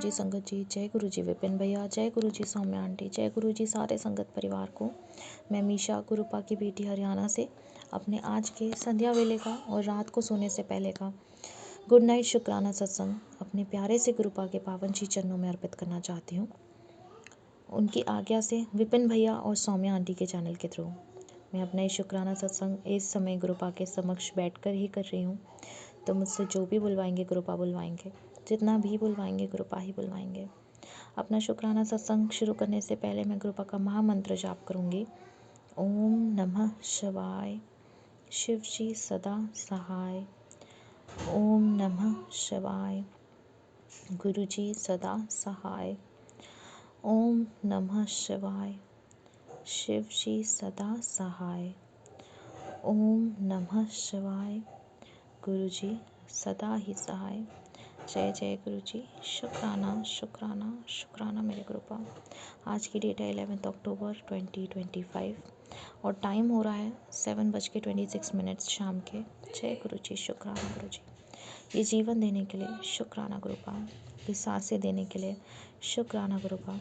जी संगत जी, जय गुरु जी विपिन भैया, जय गुरु जी सौम्या आंटी, जय गुरु जी सारे संगत परिवार को। मैं मीशा गुरुपा की बेटी हरियाणा से अपने आज के संध्या वेले का और रात को सोने से पहले का गुड नाइट शुक्राना सत्संग अपने प्यारे से गुरुपा के पावन श्री चरणों में अर्पित करना चाहती हूँ। उनकी आज्ञा से विपिन भैया और सौम्या आंटी के चैनल के थ्रू मैं अपना ये शुक्राना सत्संग इस समय गुरुपा के समक्ष बैठकर ही कर रही हूँ। तो मुझसे जो भी बुलवाएंगे गुरुपा बुलवाएंगे, जितना भी बुलवाएंगे गुरुपा ही बुलवाएंगे। अपना शुक्राना सत्संग शुरू करने से पहले मैं गुरुपा का महामंत्र जाप करूँगी। ओम नमः शिवाय, शिव जी सदा सहाय। ओम नमः शिवाय, गुरु जी सदा सहाय। ओम नमः शिवाय, शिव जी सदा सहाय। ओम नमः शिवाय, गुरु जी सदा ही सहाय। जय जय गुरु जी। शुक्राना शुक्राना शुक्राना मेरे गुरुपा। आज की डेट है 11 अक्टूबर 2025 और टाइम हो रहा है 7:26 शाम के। जय गुरु जी, शुक्राना गुरु जी। ये जीवन देने के लिए शुक्राना गुरुपा, ये सांसें देने के लिए शुक्राना गुरुपा,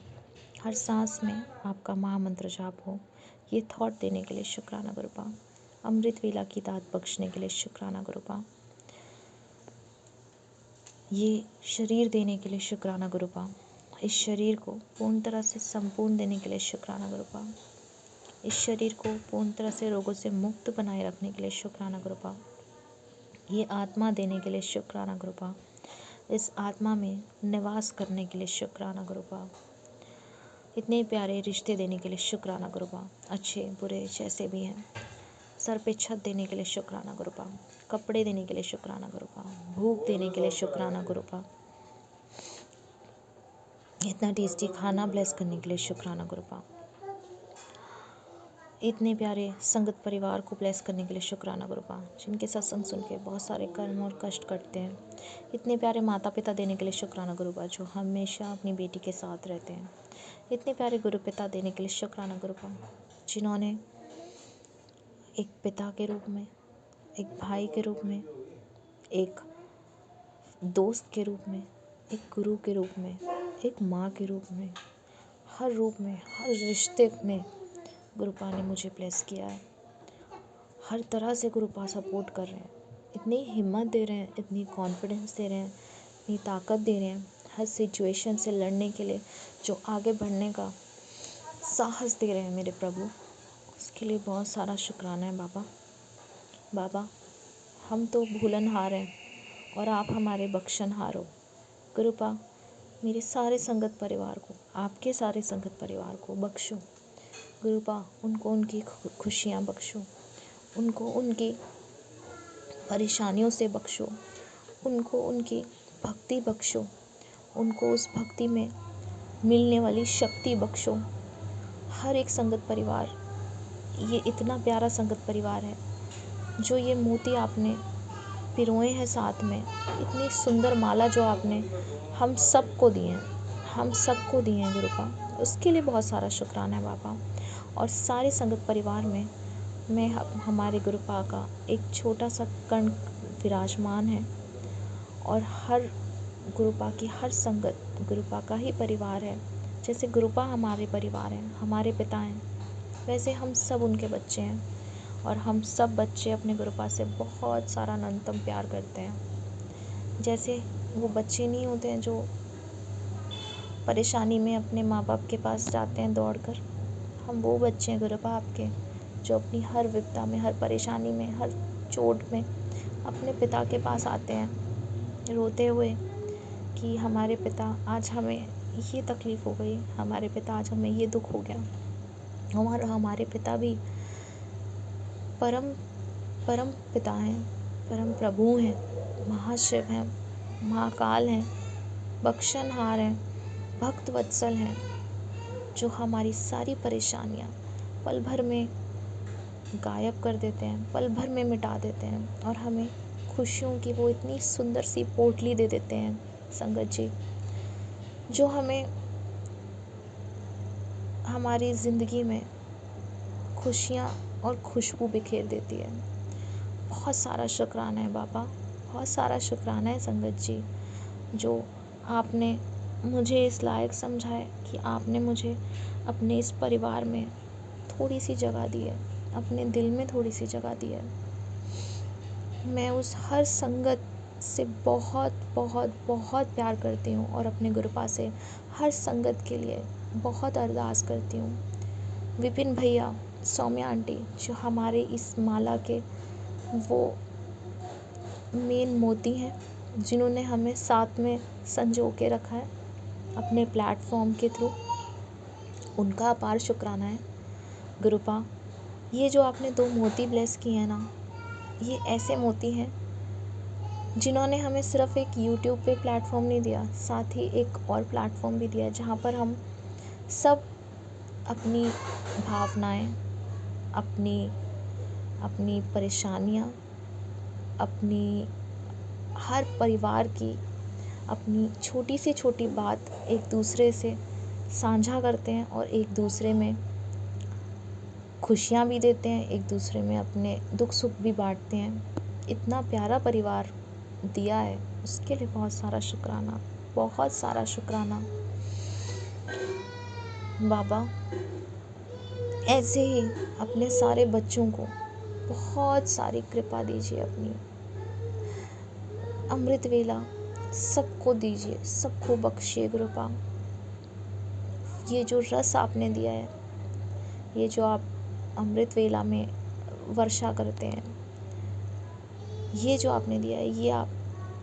हर सांस में आपका महामंत्र जाप हो, ये थॉट देने के लिए शुक्राना गुरुपा, अमृत वेला की दात बख्शने के लिए शुक्राना गुरुपा, ये शरीर देने के लिए शुक्राना गुरुपा, इस शरीर को पूर्ण तरह से संपूर्ण देने के लिए शुक्राना गुरुपा, इस शरीर को पूर्ण तरह से रोगों से मुक्त बनाए रखने के लिए शुक्राना गुरुपा, ये आत्मा देने के लिए शुक्राना गुरुपा, इस आत्मा में निवास करने के लिए शुक्राना गुरुपा, इतने प्यारे रिश्ते देने के लिए शुक्राना गुरुपा, अच्छे बुरे जैसे भी हैं, सर पे छत देने के लिए शुक्राना गुरुपा, कपड़े देने के लिए शुक्राना गुरुपा, भूख देने के लिए शुक्राना गुरुपा, इतना टेस्टी खाना ब्लेस करने के लिए शुक्राना गुरुपा, इतने प्यारे संगत परिवार को ब्लेस करने के लिए शुक्राना गुरुपा, जिनके सत्संग सुन के बहुत सारे कर्म और कष्ट कटते हैं, इतने प्यारे माता पिता देने के लिए शुक्राना गुरुपा, जो हमेशा अपनी बेटी के साथ रहते हैं, इतने प्यारे गुरु पिता देने के लिए शुक्राना गुरुपा, जिन्होंने एक पिता के रूप में, एक भाई के रूप में, एक दोस्त के रूप में, एक गुरु के रूप में, एक माँ के रूप में, हर रूप में, हर रिश्ते में गुरुपा ने मुझे ब्लेस किया है। हर तरह से गुरुपा सपोर्ट कर रहे हैं, इतनी हिम्मत दे रहे हैं, इतनी कॉन्फिडेंस दे रहे हैं, इतनी ताकत दे रहे हैं, हर सिचुएशन से लड़ने के लिए जो आगे बढ़ने का साहस दे रहे हैं मेरे प्रभु, उसके लिए बहुत सारा शुक्राना है बाबा। बाबा, हम तो भूलनहार हैं और आप हमारे बख्शनहार हो। गुरुपा, मेरे सारे संगत परिवार को, आपके सारे संगत परिवार को बख्शो। गुरुपा, उनको उनकी खुशियाँ बख्शो, उनको उनकी परेशानियों से बख्शो, उनको उनकी भक्ति बख्शो, उनको उस भक्ति में मिलने वाली शक्ति बख्शो। हर एक संगत परिवार, ये इतना प्यारा संगत परिवार है, जो ये मोती आपने पिरोए हैं साथ में, इतनी सुंदर माला जो आपने हम सबको दी हैं, हम सबको दी हैं गुरुपा, उसके लिए बहुत सारा शुक्राना है बाबा। और सारे संगत परिवार में मैं हमारे गुरुपा का एक छोटा सा कण विराजमान है और हर गुरुपा की हर संगत गुरुपा का ही परिवार है। जैसे गुरुपा हमारे परिवार हैं, हमारे पिता हैं, वैसे हम सब उनके बच्चे हैं और हम सब बच्चे अपने गुरुपा से बहुत सारा अनंतम प्यार करते हैं। जैसे वो बच्चे नहीं होते हैं जो परेशानी में अपने माँ बाप के पास जाते हैं दौड़कर, हम वो बच्चे हैं गुरुपा आपके, जो अपनी हर विपदा में, हर परेशानी में, हर चोट में अपने पिता के पास आते हैं रोते हुए कि हमारे पिता आज हमें ये तकलीफ़ हो गई, हमारे पिता आज हमें ये दुख हो गया। और हमारे पिता भी परम परम पिता हैं, परम प्रभु हैं, महाशिव हैं, महाकाल हैं, बख्शनहार हैं, भक्त वत्सल हैं, जो हमारी सारी परेशानियाँ पल भर में गायब कर देते हैं, पल भर में मिटा देते हैं और हमें खुशियों की वो इतनी सुंदर सी पोटली दे देते हैं संगत जी, जो हमें हमारी ज़िंदगी में खुशियाँ और खुशबू बिखेर देती है। बहुत सारा शुक्राना है बाबा, बहुत सारा शुक्राना है संगत जी, जो आपने मुझे इस लायक समझा है कि आपने मुझे अपने इस परिवार में थोड़ी सी जगह दी है, अपने दिल में थोड़ी सी जगह दी है। मैं उस हर संगत से बहुत बहुत बहुत प्यार करती हूँ और अपने गुरुपा से हर संगत के लिए बहुत अरदास करती हूँ। विपिन भैया, सौम्या आंटी, जो हमारे इस माला के वो मेन मोती हैं, जिन्होंने हमें साथ में संजो के रखा है अपने प्लेटफॉर्म के थ्रू, उनका अपार शुक्राना है। गुरुपा, ये जो आपने 2 मोती ब्लेस किए हैं ना, ये ऐसे मोती हैं जिन्होंने हमें सिर्फ एक यूट्यूब पे प्लेटफॉर्म नहीं दिया, साथ ही एक और प्लेटफॉर्म भी दिया जहाँ पर हम सब अपनी भावनाएं, अपनी अपनी परेशानियाँ, अपनी हर परिवार की अपनी छोटी से छोटी बात एक दूसरे से साझा करते हैं और एक दूसरे में खुशियाँ भी देते हैं, एक दूसरे में अपने दुख सुख भी बांटते हैं। इतना प्यारा परिवार दिया है, उसके लिए बहुत सारा शुक्राना, बहुत सारा शुक्राना। बाबा, ऐसे ही अपने सारे बच्चों को बहुत सारी कृपा दीजिए, अपनी अमृत वेला सबको दीजिए, सबको बख्शिए गुरुपा। ये जो रस आपने दिया है, ये जो आप अमृत वेला में वर्षा करते हैं, ये जो आपने दिया है, ये आप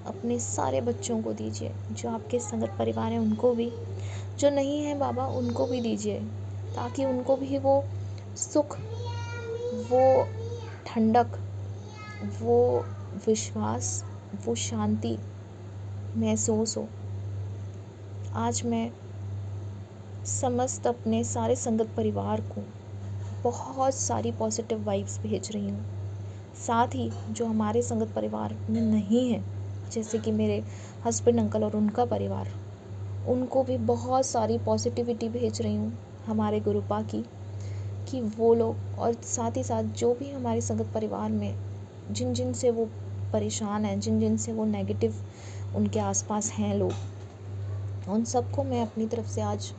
अपने सारे बच्चों को दीजिए। जो आपके संगत परिवार हैं उनको भी, जो नहीं है बाबा उनको भी दीजिए, ताकि उनको भी वो सुख, वो ठंडक, वो विश्वास, वो शांति महसूस हो। आज मैं समस्त अपने सारे संगत परिवार को बहुत सारी पॉजिटिव वाइब्स भेज रही हूँ। साथ ही जो हमारे संगत परिवार में नहीं है, जैसे कि मेरे हस्बैंड अंकल और उनका परिवार, उनको भी बहुत सारी पॉजिटिविटी भेज रही हूँ हमारे गुरुपा की, कि वो लोग, और साथ ही साथ जो भी हमारे संगत परिवार में जिन जिन से वो परेशान हैं, जिन जिन से वो नेगेटिव उनके आसपास हैं लोग, उन सबको मैं अपनी तरफ से आज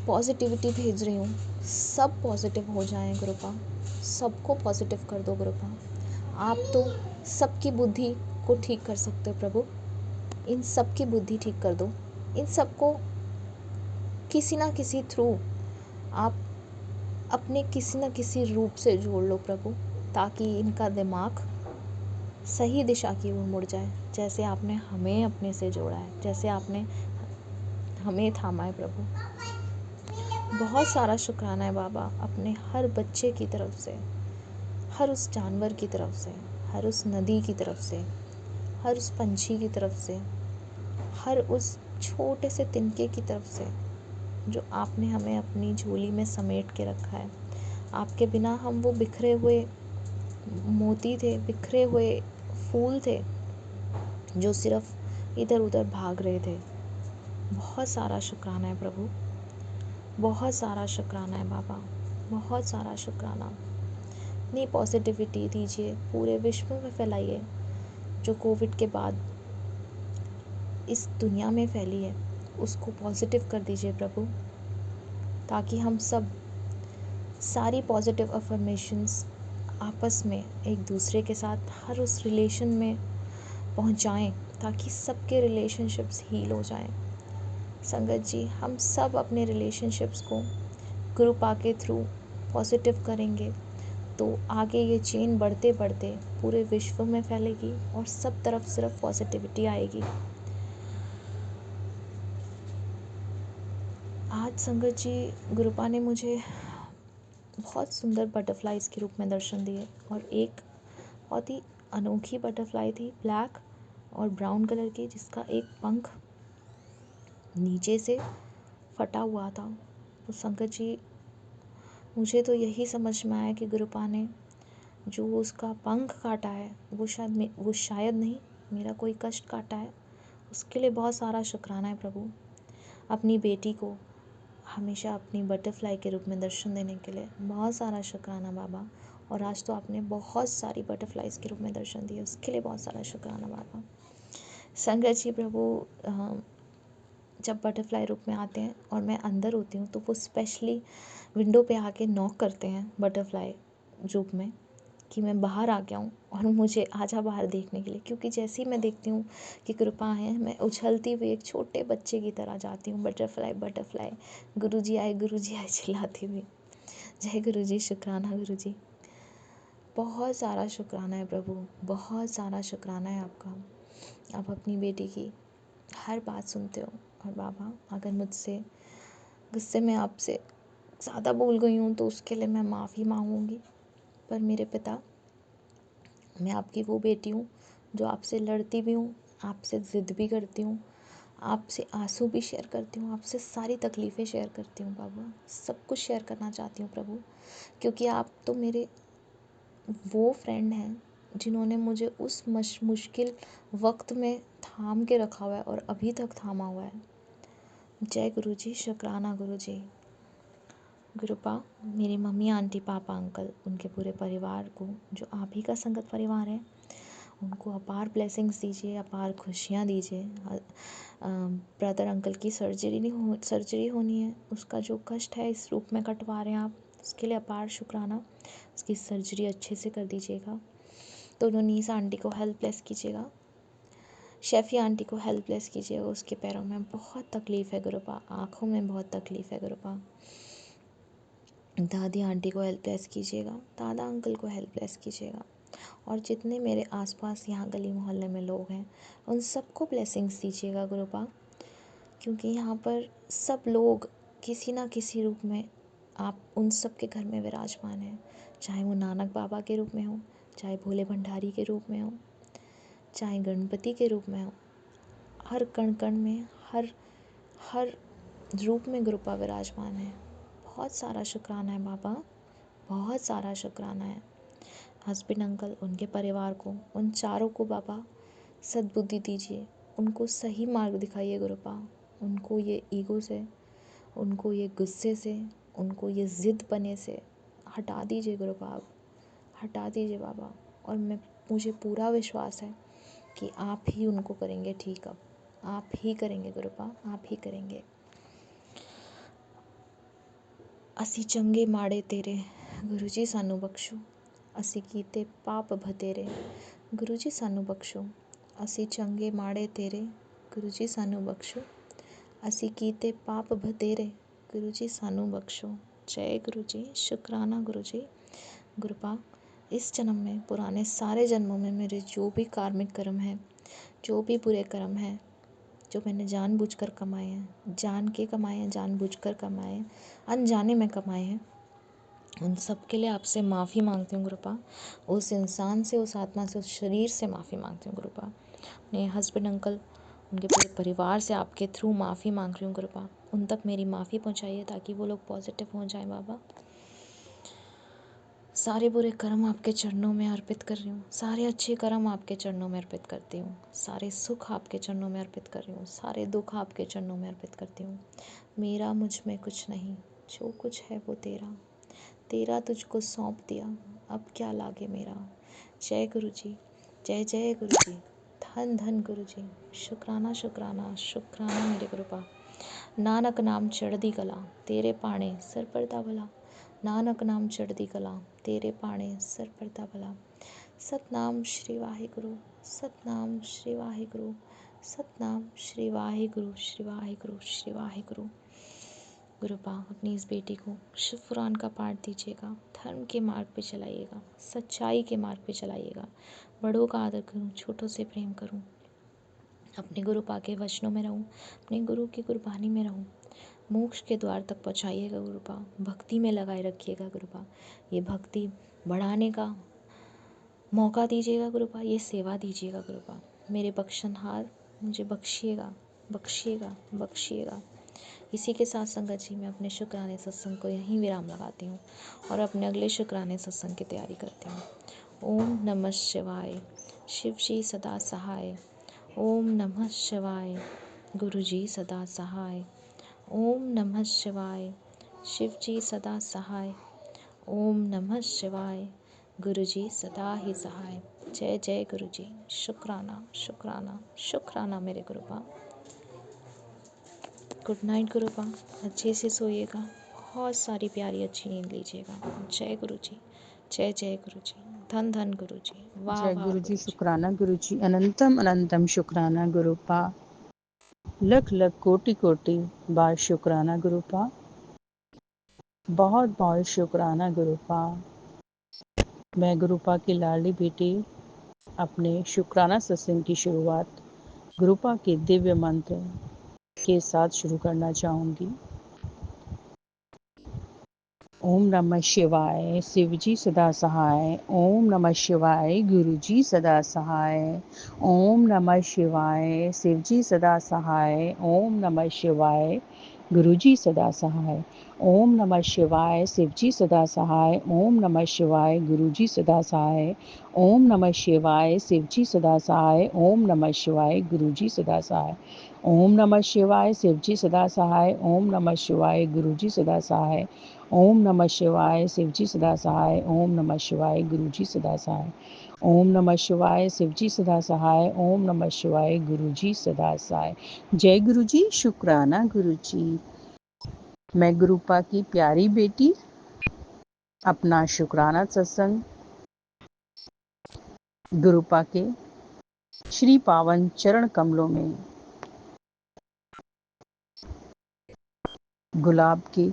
पॉजिटिविटी भेज रही हूँ। सब पॉजिटिव हो जाएं गुरुपा, सबको पॉजिटिव कर दो गुरुपा। आप तो सबकी बुद्धि को ठीक कर सकते हो प्रभु, इन सब की बुद्धि ठीक कर दो। इन सबको किसी ना किसी थ्रू आप अपने किसी न किसी रूप से जोड़ लो प्रभु, ताकि इनका दिमाग सही दिशा की ओर मुड़ जाए, जैसे आपने हमें अपने से जोड़ा है, जैसे आपने हमें थामा है प्रभु। बहुत सारा शुक्राना है बाबा, अपने हर बच्चे की तरफ से, हर उस जानवर की तरफ से, हर उस नदी की तरफ से, हर उस पंछी की तरफ से, हर उस छोटे से तिनके की तरफ से, जो आपने हमें अपनी झोली में समेट के रखा है। आपके बिना हम वो बिखरे हुए मोती थे, बिखरे हुए फूल थे, जो सिर्फ इधर उधर भाग रहे थे। बहुत सारा शुक्राना है प्रभु, बहुत सारा शुक्राना है बाबा, बहुत सारा शुक्राना। इतनी पॉजिटिविटी दीजिए, पूरे विश्व में फैलाइए, जो कोविड के बाद इस दुनिया में फैली है उसको पॉजिटिव कर दीजिए प्रभु, ताकि हम सब सारी पॉजिटिव अफर्मेशंस आपस में एक दूसरे के साथ हर उस रिलेशन में पहुंचाएं, ताकि सबके रिलेशनशिप्स हील हो जाएं। संगत जी, हम सब अपने रिलेशनशिप्स को गुरुपा के थ्रू पॉजिटिव करेंगे तो आगे ये चेन बढ़ते बढ़ते पूरे विश्व में फैलेगी और सब तरफ सिर्फ पॉजिटिविटी आएगी। आज संगत जी, गुरुपा ने मुझे बहुत सुंदर बटरफ्लाइज के रूप में दर्शन दिए, और एक बहुत ही अनोखी बटरफ्लाई थी, ब्लैक और ब्राउन कलर की, जिसका एक पंख नीचे से फटा हुआ था। तो संगत जी, मुझे तो यही समझ में आया कि गुरुपा ने जो उसका पंख काटा है वो शायद नहीं, मेरा कोई कष्ट काटा है। उसके लिए बहुत सारा शुक्राना है प्रभु, अपनी बेटी को हमेशा अपनी बटरफ्लाई के रूप में दर्शन देने के लिए बहुत सारा शुक्राना बाबा। और आज तो आपने बहुत सारी बटरफ्लाइज के रूप में दर्शन दिए, उसके लिए बहुत सारा शुक्राना बाबा। संगत जी प्रभु, जब बटरफ्लाई रूप में आते हैं और मैं अंदर होती हूँ तो वो स्पेशली विंडो पे आके नॉक करते हैं बटरफ्लाई रूप में कि मैं बाहर आ गया हूँ और मुझे आजा बाहर देखने के लिए। क्योंकि जैसे ही मैं देखती हूँ कि कृपा है, मैं उछलती हुई एक छोटे बच्चे की तरह जाती हूँ, बटरफ्लाई बटरफ्लाई, गुरुजी आए चिल्लाती हुई। जय गुरु जी, शुक्राना गुरु जी, बहुत सारा शुक्राना है प्रभु, बहुत सारा शुक्राना है आपका। आप अपनी बेटी की हर बात सुनते हो। और बाबा, अगर मुझसे गुस्से में आपसे ज़्यादा बोल गई हूँ तो उसके लिए मैं माफ़ी मांगूंगी। पर मेरे पिता, मैं आपकी वो बेटी हूँ जो आपसे लड़ती भी हूँ, आपसे ज़िद भी करती हूँ, आपसे आंसू भी शेयर करती हूँ, आपसे सारी तकलीफ़ें शेयर करती हूँ बाबा, सब कुछ शेयर करना चाहती हूँ प्रभु। क्योंकि आप तो मेरे वो फ्रेंड हैं जिन्होंने मुझे उस मुश्किल वक्त में थाम के रखा हुआ है और अभी तक थामा हुआ है। जय गुरु जी, शुक्राना गुरु जी। गुरुपा, मेरी मम्मी, आंटी, पापा, अंकल, उनके पूरे परिवार को, जो आप ही का संगत परिवार है, उनको अपार ब्लेसिंग्स दीजिए, अपार खुशियाँ दीजिए। ब्रदर अंकल की सर्जरी होनी है, उसका जो कष्ट है इस रूप में कटवा रहे हैं आप, उसके लिए अपार शुक्राना। उसकी सर्जरी अच्छे से कर दीजिएगा। दोनों नीस आंटी को हेल्पलेस कीजिएगा, शेफ़ी आंटी को हेल्पलेस कीजिएगा। उसके पैरों में बहुत तकलीफ़ है गुरुपा, आँखों में बहुत तकलीफ़ है गुरुपा। दादी आंटी को हेल्पलेस कीजिएगा, दादा अंकल को हेल्पलेस कीजिएगा। और जितने मेरे आसपास यहाँ गली मोहल्ले में लोग हैं, उन सबको ब्लेसिंग्स दीजिएगा गुरुपा। क्योंकि यहाँ पर सब लोग किसी ना किसी रूप में आप उन सब के घर में विराजमान हैं। चाहे वो नानक बाबा के रूप में हो, चाहे भोले भंडारी के रूप में हो, चाहे गणपति के रूप में हो, हर कण कण में, हर रूप में गुरुपा विराजमान है। बहुत सारा शुक्राना है बाबा, बहुत सारा शुक्राना है। हस्बैंड अंकल, उनके परिवार को, उन चारों को बाबा सद्बुद्धि दीजिए, उनको सही मार्ग दिखाइए गुरुपा। उनको ये ईगो से, उनको ये गुस्से से, उनको ये ज़िद बने से हटा दीजिए गुरुपा, आप हटा दीजिए बाबा। और मुझे पूरा विश्वास है कि आप ही उनको करेंगे ठीक। अब आप ही करेंगे गुरुपा, आप ही करेंगे। असी चंगे माड़े तेरे, गुरु जी सानू बख्शो। असी कीते पाप भतेरे, गुरु जी सानू बख्शो। असी चंगे माड़े तेरे, गुरु जी सानू बख्शो। असी कीते पाप भतेरे, गुरु जी सानू बख्शो। जय गुरु जी, शुक्राना गुरु जी। गुरुपा, इस जन्म में, पुराने सारे जन्मों में मेरे जो भी कार्मिक कर्म हैं, जो भी बुरे कर्म हैं, जो मैंने जानबूझकर कमाए हैं, जान के कमाए हैं, जानबूझकर कमाए हैं, अनजाने में कमाए हैं, उन सब के लिए आपसे माफ़ी मांगती हूँ गुरुपा। उस इंसान से, उस आत्मा से, उस शरीर से माफ़ी मांगती हूँ गुरुपा। अपने हस्बैंड अंकल, उनके पूरे परिवार से आपके थ्रू माफ़ी मांग रही हूँ गुरुपा। उन तक मेरी माफ़ी पहुँचाइए ताकि वो लोग पॉजिटिव हो जाएं बाबा। सारे बुरे कर्म आपके चरणों में अर्पित कर रही हूँ, सारे अच्छे कर्म आपके चरणों में अर्पित करती हूँ, सारे सुख आपके चरणों में अर्पित कर रही हूँ, सारे दुख आपके चरणों में अर्पित करती हूँ। मेरा मुझ में कुछ नहीं, जो कुछ है वो तेरा, तेरा तुझको सौंप दिया, अब क्या लागे मेरा। जय गुरु जी, जय जय गुरु जी, धन धन गुरु जी। शुक्राना शुक्राना शुक्राना मेरे गुरुपा। नानक नाम चढ़दी कला, तेरे पाणे सर परदा भला। नानक नाम चढ़दी कला, तेरे पाणे सर परदा भला। सतनाम श्री वाहिगुरु, सतनाम श्री वाहिगुरु, सतनाम श्री वाहिगुरु, श्री वाहिगुरु, श्री वाहिगुरु। गुरुपा, अपनी इस बेटी को शिव पुराण का पाठ दीजिएगा, धर्म के मार्ग पे चलाइएगा, सच्चाई के मार्ग पे चलाइएगा। बड़ों का आदर करूं, छोटों से प्रेम करूं, अपने गुरुपा के वचनों में रहूं, अपने गुरु की कुर्बानी में रहूं। मोक्ष के द्वार तक पहुंचाइएगा गुरुपा, भक्ति में लगाए रखिएगा गुरुपा। ये भक्ति बढ़ाने का मौका दीजिएगा गुरुपा, ये सेवा दीजिएगा गुरुपा। मेरे बख्शनहार, मुझे बख्शिएगा, बख्शिएगा, बख्शिएगा। इसी के साथ संगत जी, मैं अपने शुक्राने सत्संग को यहीं विराम लगाती हूँ और अपने अगले शुक्राने सत्संग की तैयारी करती हूँ। ओम नमः शिवाय, शिव जी सदा सहाय। ओम नमः शिवाय, गुरु जी सदा सहाय। ओम नमः शिवाय, शिव जी सदा सहाय। ओम नमः शिवाय, गुरु जी सदा ही सहाय। जय जय गुरु जी, शुक्राना शुक्राना शुक्राना मेरे गुरुपा। Good night गुरुपा। अच्छे से सोइएगा, बहुत सारी प्यारी अच्छी नींद लीजिएगा। जय गुरु जी, जय जय गुरु जी, धन धन गुरु जी, वाह जय वाह गुरु जी, गुरु जी। शुक्राना गुरु जी, अनंतम अनंतम शुक्राना गुरुपा, लख लख कोटि कोटि बार शुक्राना गुरुपा, बहुत बहुत शुक्राना गुरुपा। मैं गुरुपा की लाडली बेटी अपने शुक्राना सत्संग की शुरुआत गुरुपा के दिव्य मंत्र के साथ शुरू करना चाहूँगी। ओम नमः शिवाय, शिवजी सदा सहाय। ओम नमः शिवाय, गुरुजी सदा सहाय। ओम नमः शिवाय, शिवजी सदा सहाय। ओम नमः शिवाय, गुरुजी सदा सहाय। ओम नमः शिवाय, शिवजी सदा सहाय। ओम नमः शिवाय, गुरुजी सदा सहाय। ओम नमः शिवाय, शिवजी सदा सहाय। ओम नमः शिवाय, गुरुजी सदा सहाय। ओम नमः शिवाय, शिवजी सदा सहाय। ओम नमः शिवाय, गुरुजी सदा सहाय। ओम नमः शिवाय, शिवजी सदा सहाय। ओम नमः शिवाय, गुरुजी सदा सहाय। ओम नमः शिवाय, शिवजी सदा सहाय। ओम नमः शिवाय, गुरुजी सदा सहाय। जय गुरु जी, शुक्राना गुरु जी। मैं गुरुपा की प्यारी बेटी अपना शुक्राना सत्संग गुरुपा के श्री पावन चरण कमलों में गुलाब के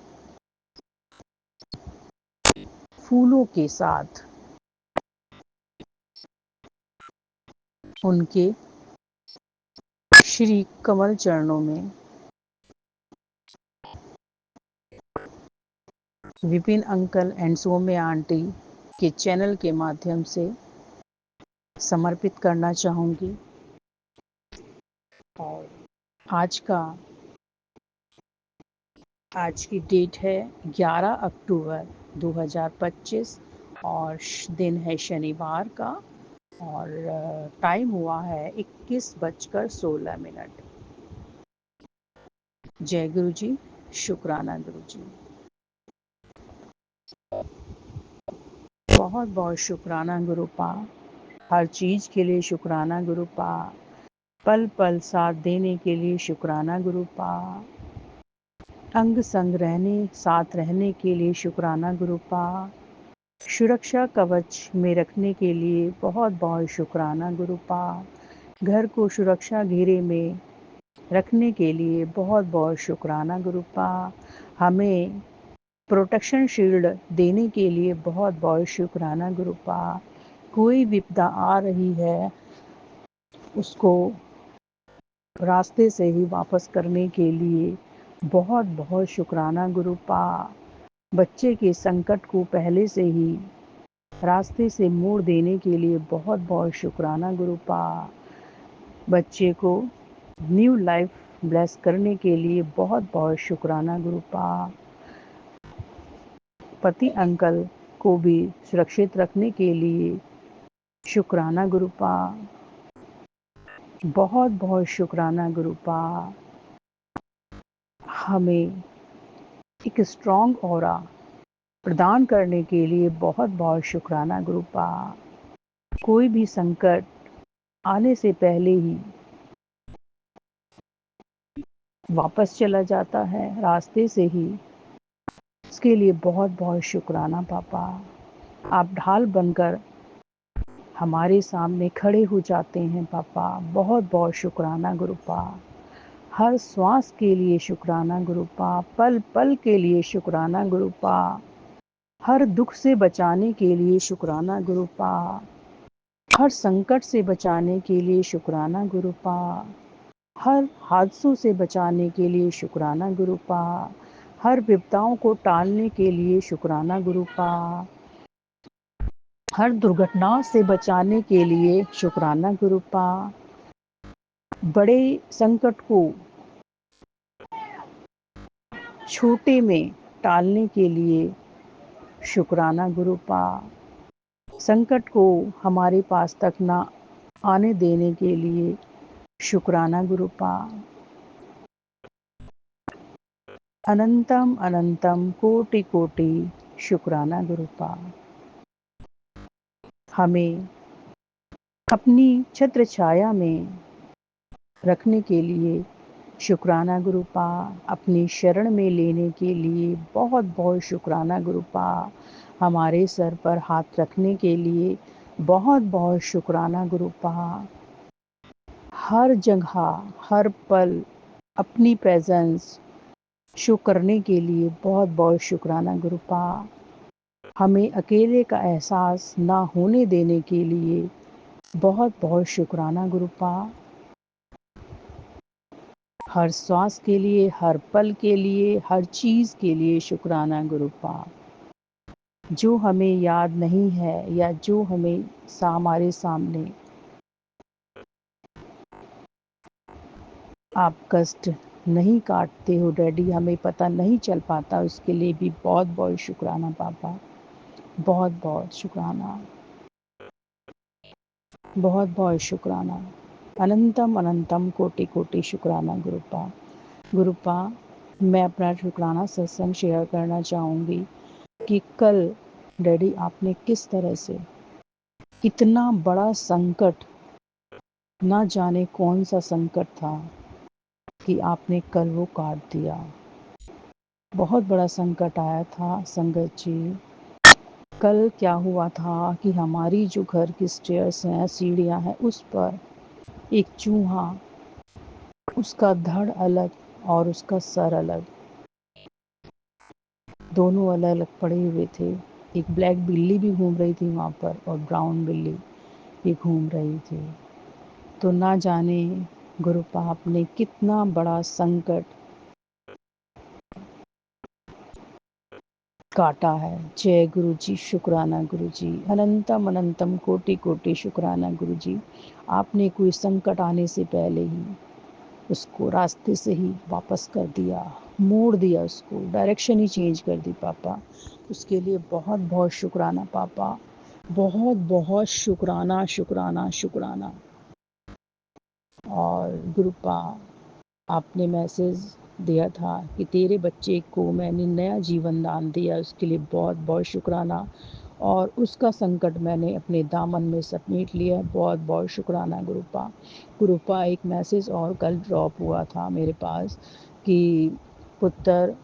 फूलों के साथ उनके श्री कमल चरणों में Vipin uncle and Saumya aunty के चैनल के माध्यम से समर्पित करना चाहूँगी। और आज की डेट है 11 अक्टूबर 2025 और दिन है शनिवार का और टाइम हुआ है 21:16। जय गुरु जी, शुक्राना गुरु जी। बहुत बहुत शुक्राना गुरुपा, हर चीज़ के लिए शुक्राना गुरुपा, पल पल साथ देने के लिए शुक्राना गुरुपा, अंग संग साथ रहने के लिए शुक्राना गुरुपा, सुरक्षा कवच में रखने के लिए बहुत बहुत शुक्राना गुरुपा, घर को सुरक्षा घेरे में रखने के लिए बहुत बहुत शुक्राना गुरुपा, हमें प्रोटेक्शन शील्ड देने के लिए बहुत बहुत शुक्राना गुरुपा, कोई विपदा आ रही है उसको रास्ते से ही वापस करने के लिए बहुत बहुत शुक्राना गुरुपा, बच्चे के संकट को पहले से ही रास्ते से मोड़ देने के लिए बहुत बहुत शुक्राना गुरुपा, बच्चे को न्यू लाइफ ब्लेस करने के लिए बहुत बहुत शुक्राना गुरुपा, पति अंकल को भी सुरक्षित रखने के लिए शुक्राना गुरुपा, बहुत बहुत शुक्राना गुरुपा, हमें एक स्ट्रॉन्ग ऑरा प्रदान करने के लिए बहुत बहुत शुक्राना गुरुपा, कोई भी संकट आने से पहले ही वापस चला जाता है रास्ते से ही, इसके लिए बहुत बहुत शुक्राना पापा, आप ढाल बनकर हमारे सामने खड़े हो जाते हैं पापा, बहुत बहुत शुक्राना गुरुपा, हर श्वास के लिए शुक्राना गुरुपा, पल पल के लिए शुक्राना गुरुपा, हर दुख से बचाने के लिए शुक्राना गुरुपा, हर संकट से बचाने के लिए शुक्राना गुरुपा, हर हादसों से बचाने के लिए शुक्राना गुरुपा, हर विपदाओं को टालने के लिए शुक्राना गुरुपा, हर दुर्घटनाओं से बचाने के लिए शुक्राना गुरुपा, बड़े संकट को छोटे में टालने के लिए शुक्राना गुरुपा, संकट को हमारे पास तक ना आने देने के लिए शुक्राना गुरुपा, अनंतम अनंतम कोटि कोटि शुक्राना गुरुपा, हमें अपनी छत्र छाया में रखने के लिए शुक्राना गुरुपा, अपनी शरण में लेने के लिए बहुत बहुत शुक्राना गुरुपा, हमारे सर पर हाथ रखने के लिए बहुत बहुत शुक्राना गुरुपा, हर जगह हर पल अपनी प्रेजेंस शो करने के लिए बहुत बहुत शुक्राना गुरुपा, हमें अकेले का एहसास ना होने देने के लिए बहुत बहुत शुक्राना गुरुपा, हर श्वास के लिए, हर पल के लिए, हर चीज़ के लिए शुक्राना गुरुपा, जो हमें याद नहीं है या जो हमें हमारे सामने आप कष्ट नहीं काटते हो डैडी, हमें पता नहीं चल पाता, उसके लिए भी बहुत बहुत शुक्राना पापा, बहुत बहुत शुक्राना, बहुत बहुत शुक्राना, अनंतम अनंतम कोटि कोटि शुक्राना गुरुपा। गुरुपा, मैं अपना शुक्राना सत्संग शेयर करना चाहूँगी कि कल डैडी आपने किस तरह से इतना बड़ा संकट, ना जाने कौन सा संकट था कि आपने कल वो काट दिया। बहुत बड़ा संकट आया था संगत जी। कल क्या हुआ था कि हमारी जो घर की स्टेयर्स हैं, सीढ़ियाँ हैं, उस पर एक चूहा, उसका धड़ अलग और उसका सर अलग, दोनों अलग अलग पड़े हुए थे। एक ब्लैक बिल्ली भी घूम रही थी वहाँ पर और ब्राउन बिल्ली भी घूम रही थी। तो ना जाने गुरुपा आपने कितना बड़ा संकट काटा है। जय गुरु जी, शुक्राना गुरु जी, अनंतम अनंतम कोटि कोटि शुक्राना गुरु जी। आपने कोई संकट आने से पहले ही उसको रास्ते से ही वापस कर दिया, मोड़ दिया, उसको डायरेक्शन ही चेंज कर दी पापा। उसके लिए बहुत बहुत शुक्राना पापा, बहुत बहुत शुक्राना शुक्राना शुक्राना। और गुरुपा, आपने मैसेज दिया था कि तेरे बच्चे को मैंने नया जीवन दान दिया, उसके लिए बहुत बहुत शुक्राना। और उसका संकट मैंने अपने दामन में समेट लिया, बहुत बहुत शुक्राना गुरुपा। गुरुपा, एक मैसेज और कल ड्रॉप हुआ था मेरे पास कि पुत्र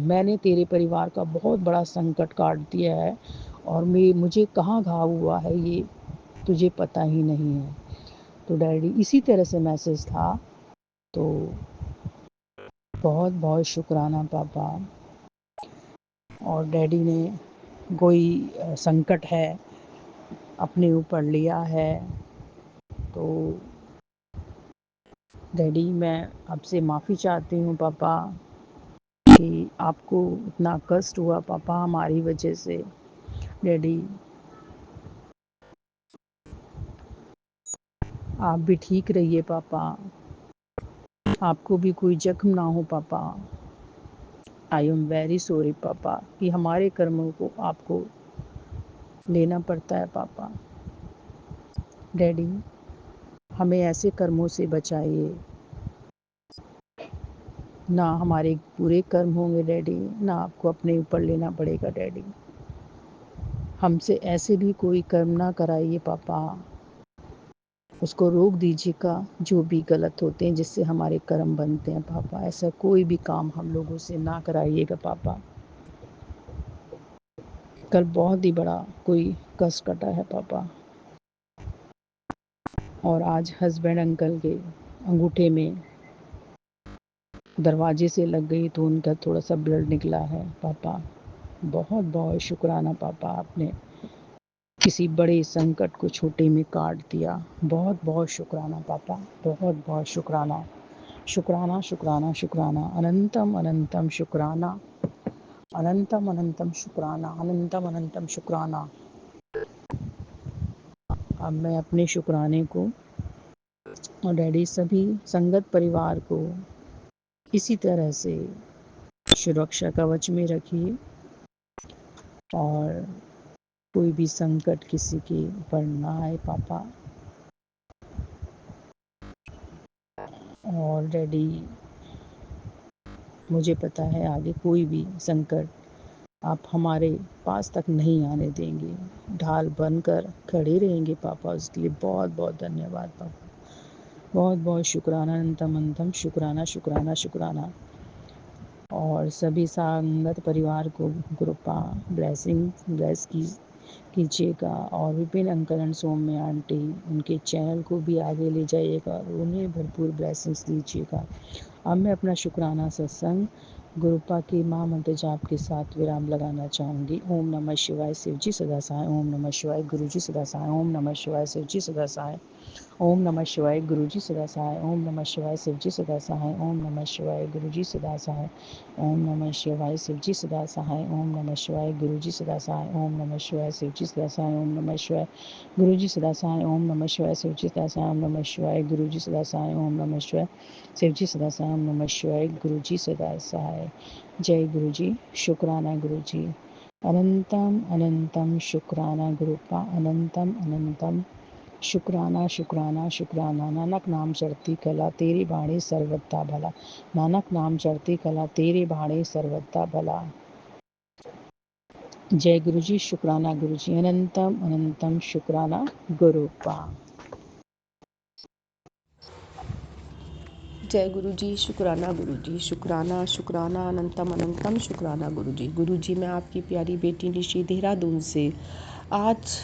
मैंने तेरे परिवार का बहुत बड़ा संकट काट दिया है और मुझे कहाँ घाव हुआ है ये तुझे पता ही नहीं है। तो डैडी इसी तरह से मैसेज था। तो बहुत बहुत शुक्राना पापा। और डैडी ने कोई संकट है अपने ऊपर लिया है, तो डैडी मैं आपसे माफ़ी चाहती हूँ पापा कि आपको इतना कष्ट हुआ पापा हमारी वजह से। डैडी आप भी ठीक रहिए पापा, आपको भी कोई जख्म ना हो पापा। आई एम वेरी सॉरी पापा कि हमारे कर्मों को आपको लेना पड़ता है पापा। डैडी हमें ऐसे कर्मों से बचाइए, ना हमारे पूरे कर्म होंगे डैडी, ना आपको अपने ऊपर लेना पड़ेगा डैडी। हमसे ऐसे भी कोई कर्म ना कराइए पापा, उसको रोक दीजिएगा जो भी गलत होते हैं जिससे हमारे कर्म बनते हैं पापा। ऐसा कोई भी काम हम लोगों से ना कराइएगा पापा। कल बहुत ही बड़ा कोई कष्ट कटा है पापा। और आज हस्बैंड अंकल के अंगूठे में दरवाजे से लग गई तो उनका थोड़ा सा ब्लड निकला है पापा। बहुत बहुत शुक्राना पापा, आपने किसी बड़े संकट को छोटे में काट दिया। बहुत बहुत शुक्राना पापा, बहुत बहुत शुक्राना, शुक्राना शुक्राना शुक्राना, अनंतम अनंतम शुक्राना, अनंतम अनंतम शुक्राना, अनंतम अनंतम शुक्राना। अब मैं अपने शुक्राने को और डैडी सभी संगत परिवार को इसी तरह से सुरक्षा कवच में रखिए और कोई भी संकट किसी के ऊपर ना आए पापा। और डैडी मुझे पता है आगे कोई भी संकट आप हमारे पास तक नहीं आने देंगे, ढाल बनकर खड़े रहेंगे पापा। उसके लिए बहुत बहुत धन्यवाद पापा। बहुत बहुत शुक्राना, अनंतम अनंतम शुक्राना शुक्राना शुक्राना। और सभी संगत परिवार को कृपा ब्लेस कीजिएगा। और Vipin uncle and Saumya aunty, उनके चैनल को भी आगे ले जाइएगा और उन्हें भरपूर ब्लेसिंग्स दीजिएगा। अब मैं अपना शुक्राना सत्संग गुरुपा की महामंत्र जाप के साथ विराम लगाना चाहूँगी। ओम नमः शिवाय, शिवजी सदा सहाय। ओम नमः शिवाय, गुरुजी सदा सहाय। ओम नमः शिवाय, शिवजी सदा सहाय। ओम नमः शिवाय, गुरुजी सदा सहाय। ओम नमः शिवाय, शिवजी सदा सहाय। ओम नमः शिवाय, गुरुजी सदा सहाय। ओम नमः शिवाय, शिवजी सदा सहाय। ओम नमः शिवाय, गुरुजी सदा सहाय। ओम नमः शिवाय, शिवजी सदा सहाय। ओम नमः शिवाय, गुरुजी सदा सहाय। ओम नमः शिवाय, शिवजी सदा सहाय। ओम नमः शिवाय, गुरुजी सदा सहाय। ओम नमः शिवाय, शिवजी सदा सहाय। ओम नमः शिवाय, गुरुजी सदा सहाय। जय गुरुजी, शुक्राना गुरुजी। अनंतम अनंतम शुक्राना गुरुपा, अनंतम अनंतम शुक्राना शुक्राना शुक्राना। नानक नाम चढ़ती कला तेरी बाणी सर्वथा भला। नानक नाम चढ़ती कला तेरी बाणी सर्वथा भला। जय गुरुजी, शुक्राना गुरुजी। अनंतम अनंतम शुक्राना गुरुपा। जय गुरु जी, शुक्राना गुरु जी, शुक्राना शुक्राना अनंतम अनंतम शुक्राना गुरु जी। गुरु जी, मैं आपकी प्यारी बेटी निशी देहरादून से आज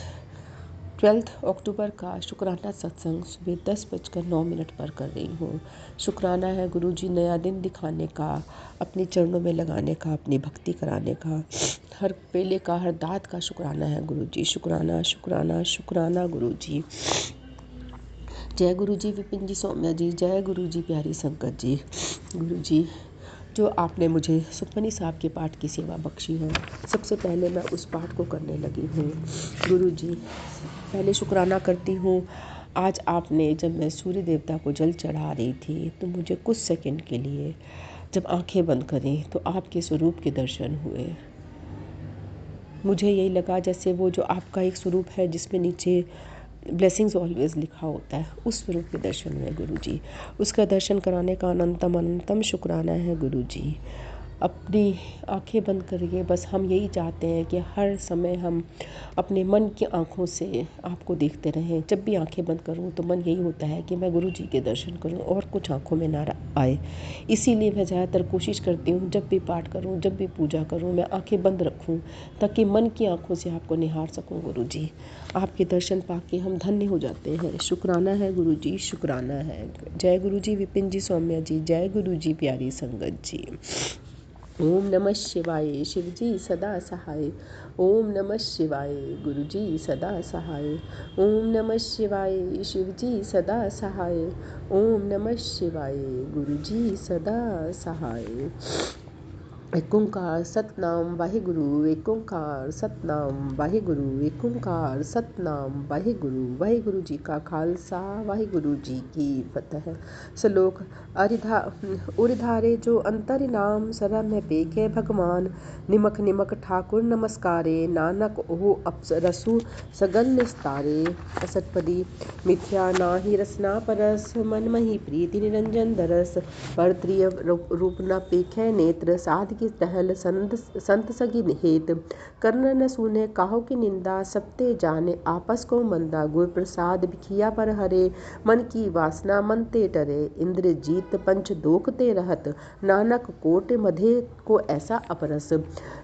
12 अक्टूबर का शुक्राना सत्संग सुबह 10:09 पर कर रही हूँ। शुक्राना है गुरु जी, नया दिन दिखाने का, अपने चरणों में लगाने का, अपनी भक्ति कराने का, हर पेले का, हर दात का शुक्राना है गुरु जी। शुक्राना शुक्राना शुक्राना गुरु जी। जय गुरु जी, विपिन जी, सौम्या जी। जय गुरु जी, प्यारी संगत जी। गुरु जी, जो आपने मुझे सुखमनी साहब के पाठ की सेवा बख्शी है, सबसे पहले मैं उस पाठ को करने लगी हूँ। गुरु जी, पहले शुक्राना करती हूँ। आज आपने, जब मैं सूर्य देवता को जल चढ़ा रही थी, तो मुझे कुछ सेकंड के लिए जब आंखें बंद करी तो आपके स्वरूप के दर्शन हुए। मुझे यही लगा जैसे वो जो आपका एक स्वरूप है जिसमें नीचे ब्लेसिंग्स ऑलवेज लिखा होता है, उस स्वरूप के दर्शन हुए गुरु जी। उसका दर्शन कराने का अनंतम अनंतम शुक्राना है गुरु जी। अपनी आंखें बंद करिए, बस हम यही चाहते हैं कि हर समय हम अपने मन की आंखों से आपको देखते रहें। जब भी आंखें बंद करूं तो मन यही होता है कि मैं गुरु जी के दर्शन करूं और कुछ आंखों में ना आए। इसीलिए मैं ज़्यादातर कोशिश करती हूं, जब भी पाठ करूं, जब भी पूजा करूं, मैं आंखें बंद रखूं ताकि मन की आंखों से आपको निहार सकूं गुरु जी। आपके दर्शन पाके हम धन्य हो जाते हैं। शुक्राना है गुरु जी, शुक्राना है। जय गुरु जी, विपिन जी, सौम्या जी। जय गुरु जी, प्यारी संगत जी। ओम नमः शिवाय, शिवजी सदा सहाय। ओम नमः शिवाय, गुरुजी सदा सहाय। ओम नमः शिवाय, शिवजी सदा सहाय। ओम नमः शिवाय, गुरुजी सदा सहाय। एक ओंकार सतनाम वाहिगुरु, एक ओंकार सतनाम वाहिगुरु, एक ओंकार सतनाम वाहिगुरु। वाहिगुरु जी का खालसा, वाहिगुरु जी की फतह। श्लोक उरिधारे जो अंतर नाम सरम में पेखे भगवान। निमक निमक ठाकुर नमस्कारे, नानक ओह अपरसु सगल निस्तारे। असटपदी मिथ्या नाही रसना परस, मन मही प्रीति निरंजन दरस। पर त्रिय रूप न पेखे नेत्र, साध की टहल संत सगी हेत। कर्ण न सुने काहू की निंदा, सबते जाने आपस को मंदा। गुर प्रसाद भिखिया पर हरे, मन की वासना मन ते टरे। इंद्र जीत पंच दोख ते रहत, नानक कोट मधे को ऐसा अपरस।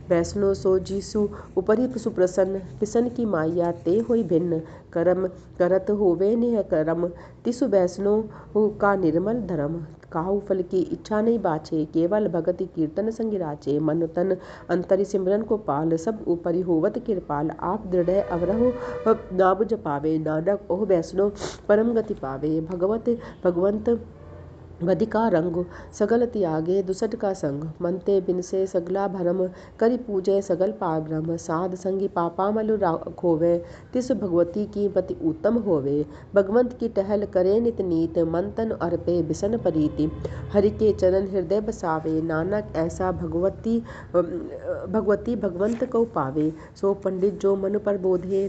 वैष्णो सो जीसु उपरि सुप्रसन्न, पिसन की माया ते होई भिन्न। करम करत होवे निह करम, तिसु वैष्णो का निर्मल धर्म। काहू फल की इच्छा नहीं बाछे, केवल भगति कीर्तन संग राचे। मन तन अंतरि सिमरन को पाल, सब ऊपरि होवत कृपाल। आप दृढ़ अवरहु नाम जपावे, नानक ओह वैष्णो परम गति पावे। भगवंत बधिका रंग, सगल त्यागे दुसट का संग। मनते बिन से सगला भरम, करि पूजे सगल पार ब्रह्म। साध संगी पापा मल खोवे, तिस भगवती की बति उत्तम होवे। भगवंत की टहल करे नित नीत, मन तन अर्पे बिसन प्रीति। हरि के चरण हृदय बसावे, नानक ऐसा भगवती भगवंत को पावे। सो पंडित जो मन पर बोधे,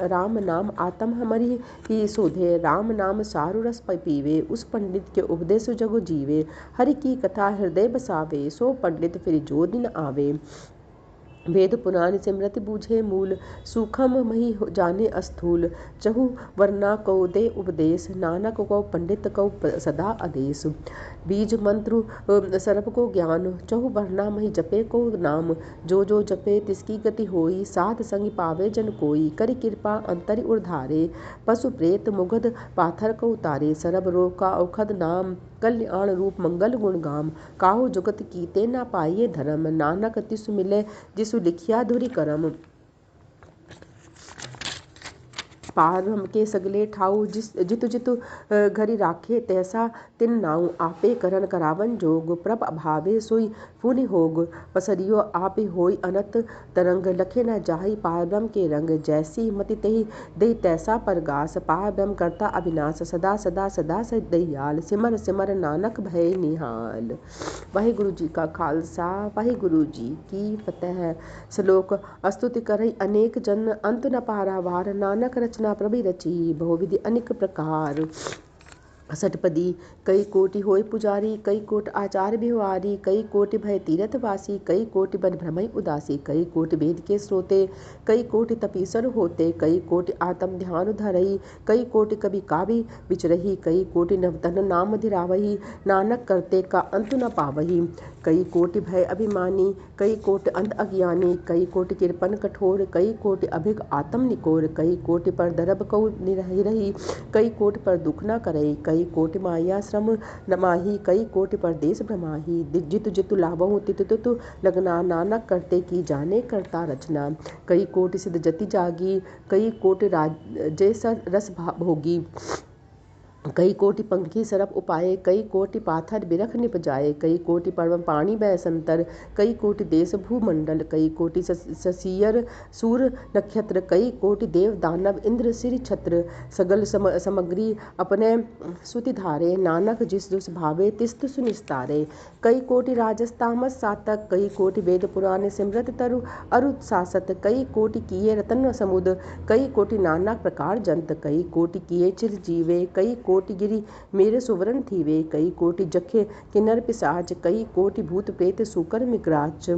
राम नाम आत्म हमारी ही शोधे। राम नाम सारु रस पीवे, उस पंडित के उपदेश जगो जीवे। हरि की कथा हृदय बसावे, सो पंडित फिर जो दिन आवे। वेद पुराण सिमरति बूझे मूल, सूखम मही जाने स्थूल। चहु वर्णा कौ दे उपदेश, नानक कौ पंडित कौ सदा आदेश। बीज मंत्र सर्प को ज्ञान, चहु वर्णा मही जपे को नाम। जो जपे तिसकी गति होई, साध संग पावे जन कोई। करि कृपा अंतरि उर्धारे, पशु प्रेत मुगध पाथर को उतारे। सरब रोग का औखद नाम, कल्याण रूप मंगल गुण गाम। काहू जुगत कीते ना पाइये धर्म, नानक तिसु मिले जिसु लिखिया धुरि करम। पारब्रह्म के सगले ठाऊ, जितु जितु घरि राखे तैसा तिन नाऊ। आपे करन करावन जोग, प्रभ अभावे सोई पुनि होग। पसरियो आप होई अनंत तरंग, लखे न जाहि पारब्रह्म के रंग। जैसी मति तेहि दई तैसा परगास, पारब्रह्म करता अविनाश। सदा सदा सदा दयाल, सिमर सिमर नानक भय निहाल। वाहिगुरु जी का खालसा, वाहिगुरु जी की फतेह। श्लोक स्तुति करई अनेक जन, अंत न पारावार। नानक रचना प्रभु रची, बहुविधि अनेक प्रकार। षटपदी कई कोटि होय पुजारी, कई कोट आचार बिहारी। कई कोटि भय तीरथ वासी, कई कोटि बन भ्रमई उदासी। कई कोटि वेद के श्रोते, कई कोटि तपीसर होते। कई कोटि आत्म ध्यान धरई, कई कोटि कवि काव्य विचरही। कई कोटि नवतन नाम धिरावही, नानक करते का अंत न पावही। कई कोटि भय अभिमानी, कई कोटि अंध अज्ञानी। कई कोटि कृपन कठोर, कई कोटि अभिग आत्म निकोर। कई कोटि पर दरब कौ निरही, कई कोटि पर दुख न करई। कई कोटि माया श्रम न माही, कई कोटि परदेस भ्रमाही। जितु जितु लाभहु तितु तितु लगना, नानक करते की जाने करता रचना। कई कोटि सिद्ध जति जागी, कई कोटि राजे रस भोगी। कई कोटि पंखी सरप उपाय, कई कोटि पाथर बिरख निप जाए। कई कोटि पर्वत पानी बह संतर, कई कोटि देश भूमंडल। कई कोटि ससियर सूर नक्षत्र, कई कोटि देव दानव इंद्र सिर छत्र। सगल समग्री अपने सुति धारे, नानक जिस दुस भावे तिस तुस निस्तारे। कई कोटि राजस तामस सातक, कई कोटि वेद पुराण सिमरत तरु अरु सासत। कई कोटि किए रतन समुद, कई कोटि नाना प्रकार जंत। कई कोटि किए चिर जीवे, कई कोटि गिरि मेरे सुवरण थीवे। कई कोटि जखे किन्नर पिशाच, कई कोटि भूत प्रेत सूकर मिकराच।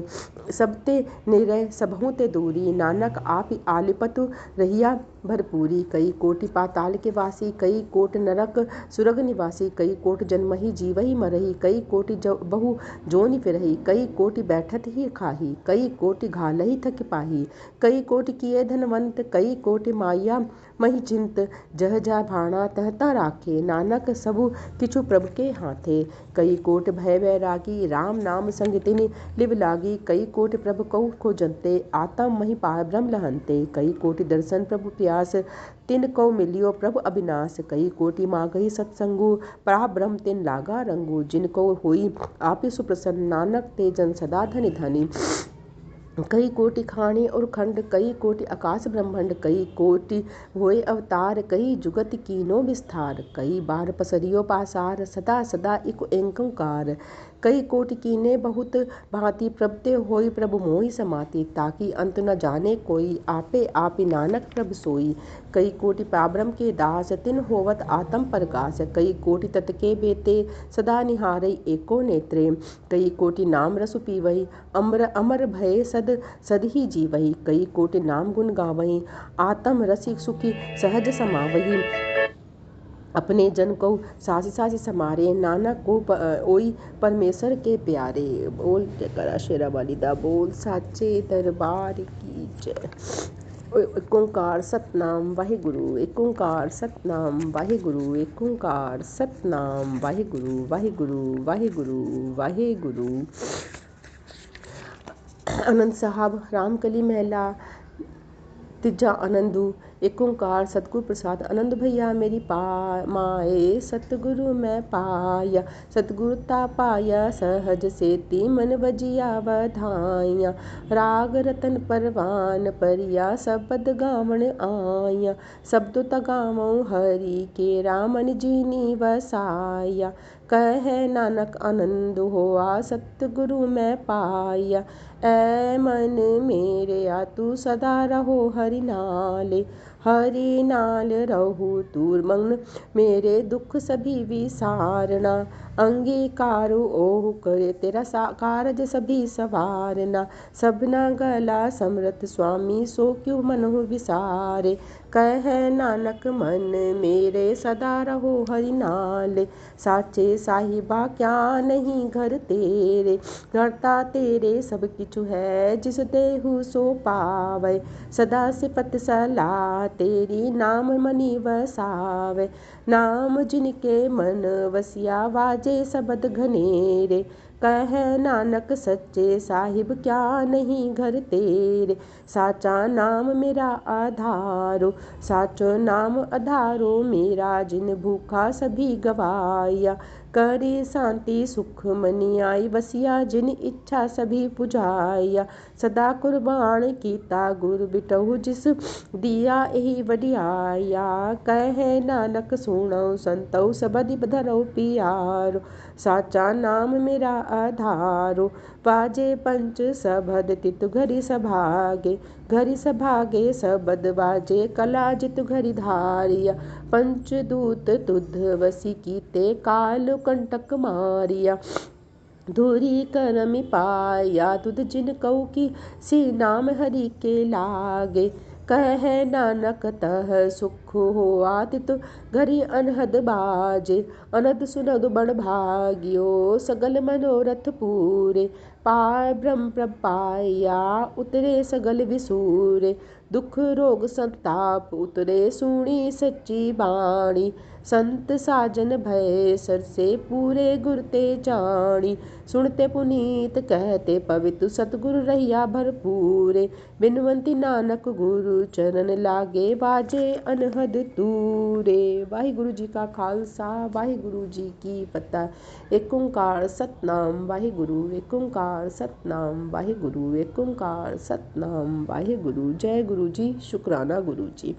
सबते निरय सबहु ते दूरी, नानक आप आलिपतु रहिया भरपूरी। कई कोटि पाताल के वासी, कई कोटि नरक सुरग निवासी। कई कोटि जन्महि जीवहि मरहि, कई कोटि बहु जोनि फिरहि। कई कोटि बैठत ही खाही, कई कोटि घालहि थक पाही। कई कोटि किए धनवंत, कई कोटि माया महि चिंत। जह जा भाणा तह ता राखे, नानक सबु किछु प्रभु के हाथे। कई कोटि भय बैरागी, राम नाम संग तिनि लिव लागी। कई कोटि प्रभु कौ खोजन्ते, आत्म महि पार ब्रह्म लहन्ते। कई कोटि दर्शन प्रभु प्यास, तिन कौ मिलियो प्रभु अविनाश। कई कोटि मांगहि सत्संगु, परा ब्रह्म तिन लागा रंगु। जिन कौ होई आपे सुप्रसन्न, नानक ते जन सदा धनि धनि। कई कोटि खाणी और खंड, कई कोटि आकाश ब्रह्मांड। कई कोटि होए अवतार, कई जुगत कीनो विस्तार। कई बार पसरियो पासार, सदा सदा इक एंकार। कई कोटि कीने बहुत भांति, प्रभते होई प्रभु मोहि समाति। ताकि अंत न जाने कोई, आपे आपि नानक प्रभु सोई। कई कोटि पाब्रह्म के दास, तिन होवत आत्म प्रकाश। कई कोटि तत् के बेते, सदा निहारई एको नेत्रे। कई कोटि नाम रसु पीवई, अमर भय सद ही जीवही। कई कोटि नाम गुण गावही, आत्म रसिक सुखी सहज समावही। अपने जन को सासी सासी समारे, नानक को ओई परमेश्वर के प्यारे। बोल जयकारा शेरा वाली दा बोल, साचे दरबार की जय। एक ओंकार सतनाम वाहिगुरु, एक ओंकार सतनाम वाहिगुरु, एक ओंकार सतनाम वाहिगुरु, वाहिगुरु वाहिगुरु वाहिगुरु। आनंद साहब रामकली महला तिजा आनंदू। एक ओंकार सतगुरु प्रसाद। आनंद भैया मेरी माए, सतगुरु मैं पाया। सतगुरुता पाया सहज सेती, मन बजिया बधाइया। राग रतन परवान परिया, सबद गावण आया। शब्द तगावो हरि के, रामन जीनी वसाया। कहे नानक आनंद होआ, सतगुरु मैं पाया। ऐ मन मेरे तू सदा रहो हरि नाले, हरि नाल रहु दूर मग्न, मेरे दुख सभी विसारना। अंगीकार ओहु करे तेरा कारज सभी सवारना। सबना गला समरथ स्वामी, सो क्यों मनहु विसारे। कहे नानक मन मेरे, सदा रहो हरि नाले। साचे साहिबा क्या नहीं घर तेरे, करता तेरे सब किछु है, जिस देहु सो पावे। सदा सिफत सलाह तेरी, नाम मनि वसावे। नाम जिनके मन वसिया, वाजे सबद घनेरे। कहे नानक सच्चे साहिब, क्या नहीं घर तेरे। साचा नाम मेरा आधारो, साचो नाम आधारो मेरा। जिन भूखा सभी गवाया, करी शांति सुख मनि आई। वसिया जिन इच्छा सभी पुजाया, सदा कुर्बान कीता गुर बिटहु। जिस दिया एहि वडियाया, कहे नानक सुनौ संतौ, सबदि धरौ पियारो। साचा नाम मेरा आधारो, बाजे पंच सबद तितु घरि सभागे। घरि सभागे सबद बाजे, कला जितु घरि धारिया। पंचदूत तुध वसी कीते, काल कंटक मारिया। धूरी करमि पाया तुध, जिन कऊ की सी नाम हरि के लागे। कहे नानक तह सुख होआ, तितु घरि अनहद बाजे। अनहद सुनहद बड़ भाग्यो, सगल मनोरथ पूरे। पार ब्रह्म प्रभ पाया, उतरे सगल विसूरे। दुख रोग संताप उतरे, सुनी सच्ची बाणी। संत साजन भय सरसे, पूरे गुर ते जानी। सुनते पुनीत कहते पवित्र, सतगुरु रहिया भरपूरे। बिनवंती नानक गुरु चरण लागे, बाजे अनहद तूरे। वाहिगुरु जी का खालसा, वाहिगुरु जी की फतेह। एक ओंकार सतनाम वाहिगुरु, एक ओंकार सतनाम वाहिगुरु, एक ओंकार सतनाम वाहिगुरु। जय गुरु जी, शुकराना गुरु जी।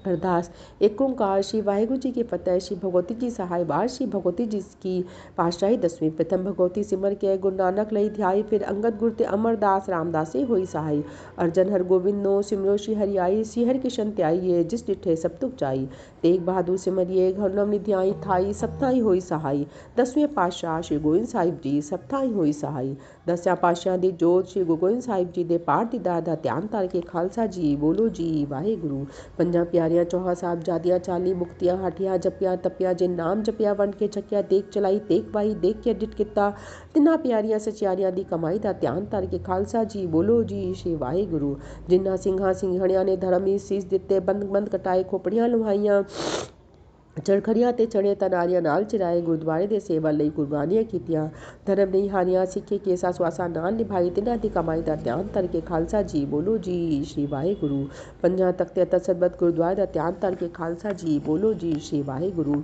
अरदास। एक ओंकार श्री वाहिगुरु जी की फतेह। श्री भगवती जी सहाय बार। श्री भगवती जी की पातशाही 10वीं। प्रथम भगवती सिमर के गुरु नानक लई ध्याई, फिर अंगद गुरु ते अमरदास रामदास से होई सहाय। अर्जन हर गोविंद नो सिमरो श्री हरि आई, श्री हरि किशन त्याई। जिस डिठे सब तुक जाई, तेग बहादुर सिमरिए घर नव निध्याई थाई। सप्ताही होई सहाय। 10वें पातशाह श्री गोविंद साहिब जी सप्ताही होई सहाय। 10 पातशाह दी जोत श्री गुरु गोबिंद साहिब जी दे पाठ दी दादा ध्यान तार के खालसा जी बोलो जी वाहिगुरु। पंजा प्यारियां चौहा साहब जादियां 40 मुक्तियां हाठिया जपिया तपिया। जिन नाम जपिया वंड के छकिया, देख चलाई देख पाई देख के डिट किता। तिना प्यारियां सचियारियां दी कमाई दा ध्यान तार के खालसा जी बोलो जी श्री वाहिगुरु। जिन्ना सिंघा सिंघणिया ने धर्म ही सीस दिते, बंद बंद कटाए खोपड़ियां लुहाइयां। चरखड़ियां ते चढ़े तनारियां नाल चिराए, गुरुद्वारे दे सेवा लई कुर्बानियां कीतियां। धर्म नहीं हारिया सिੱਖੇ केसा सुआसा नाल निभाई, तिन्हां दी कमाई दा ध्यान तर के खालसा जी बोलो जी श्री वाहिगुरु। पंजा तख्ते अत सरबत गुरुद्वारे दा ध्यान तर के खालसा जी बोलो जी श्री वाहिगुरु।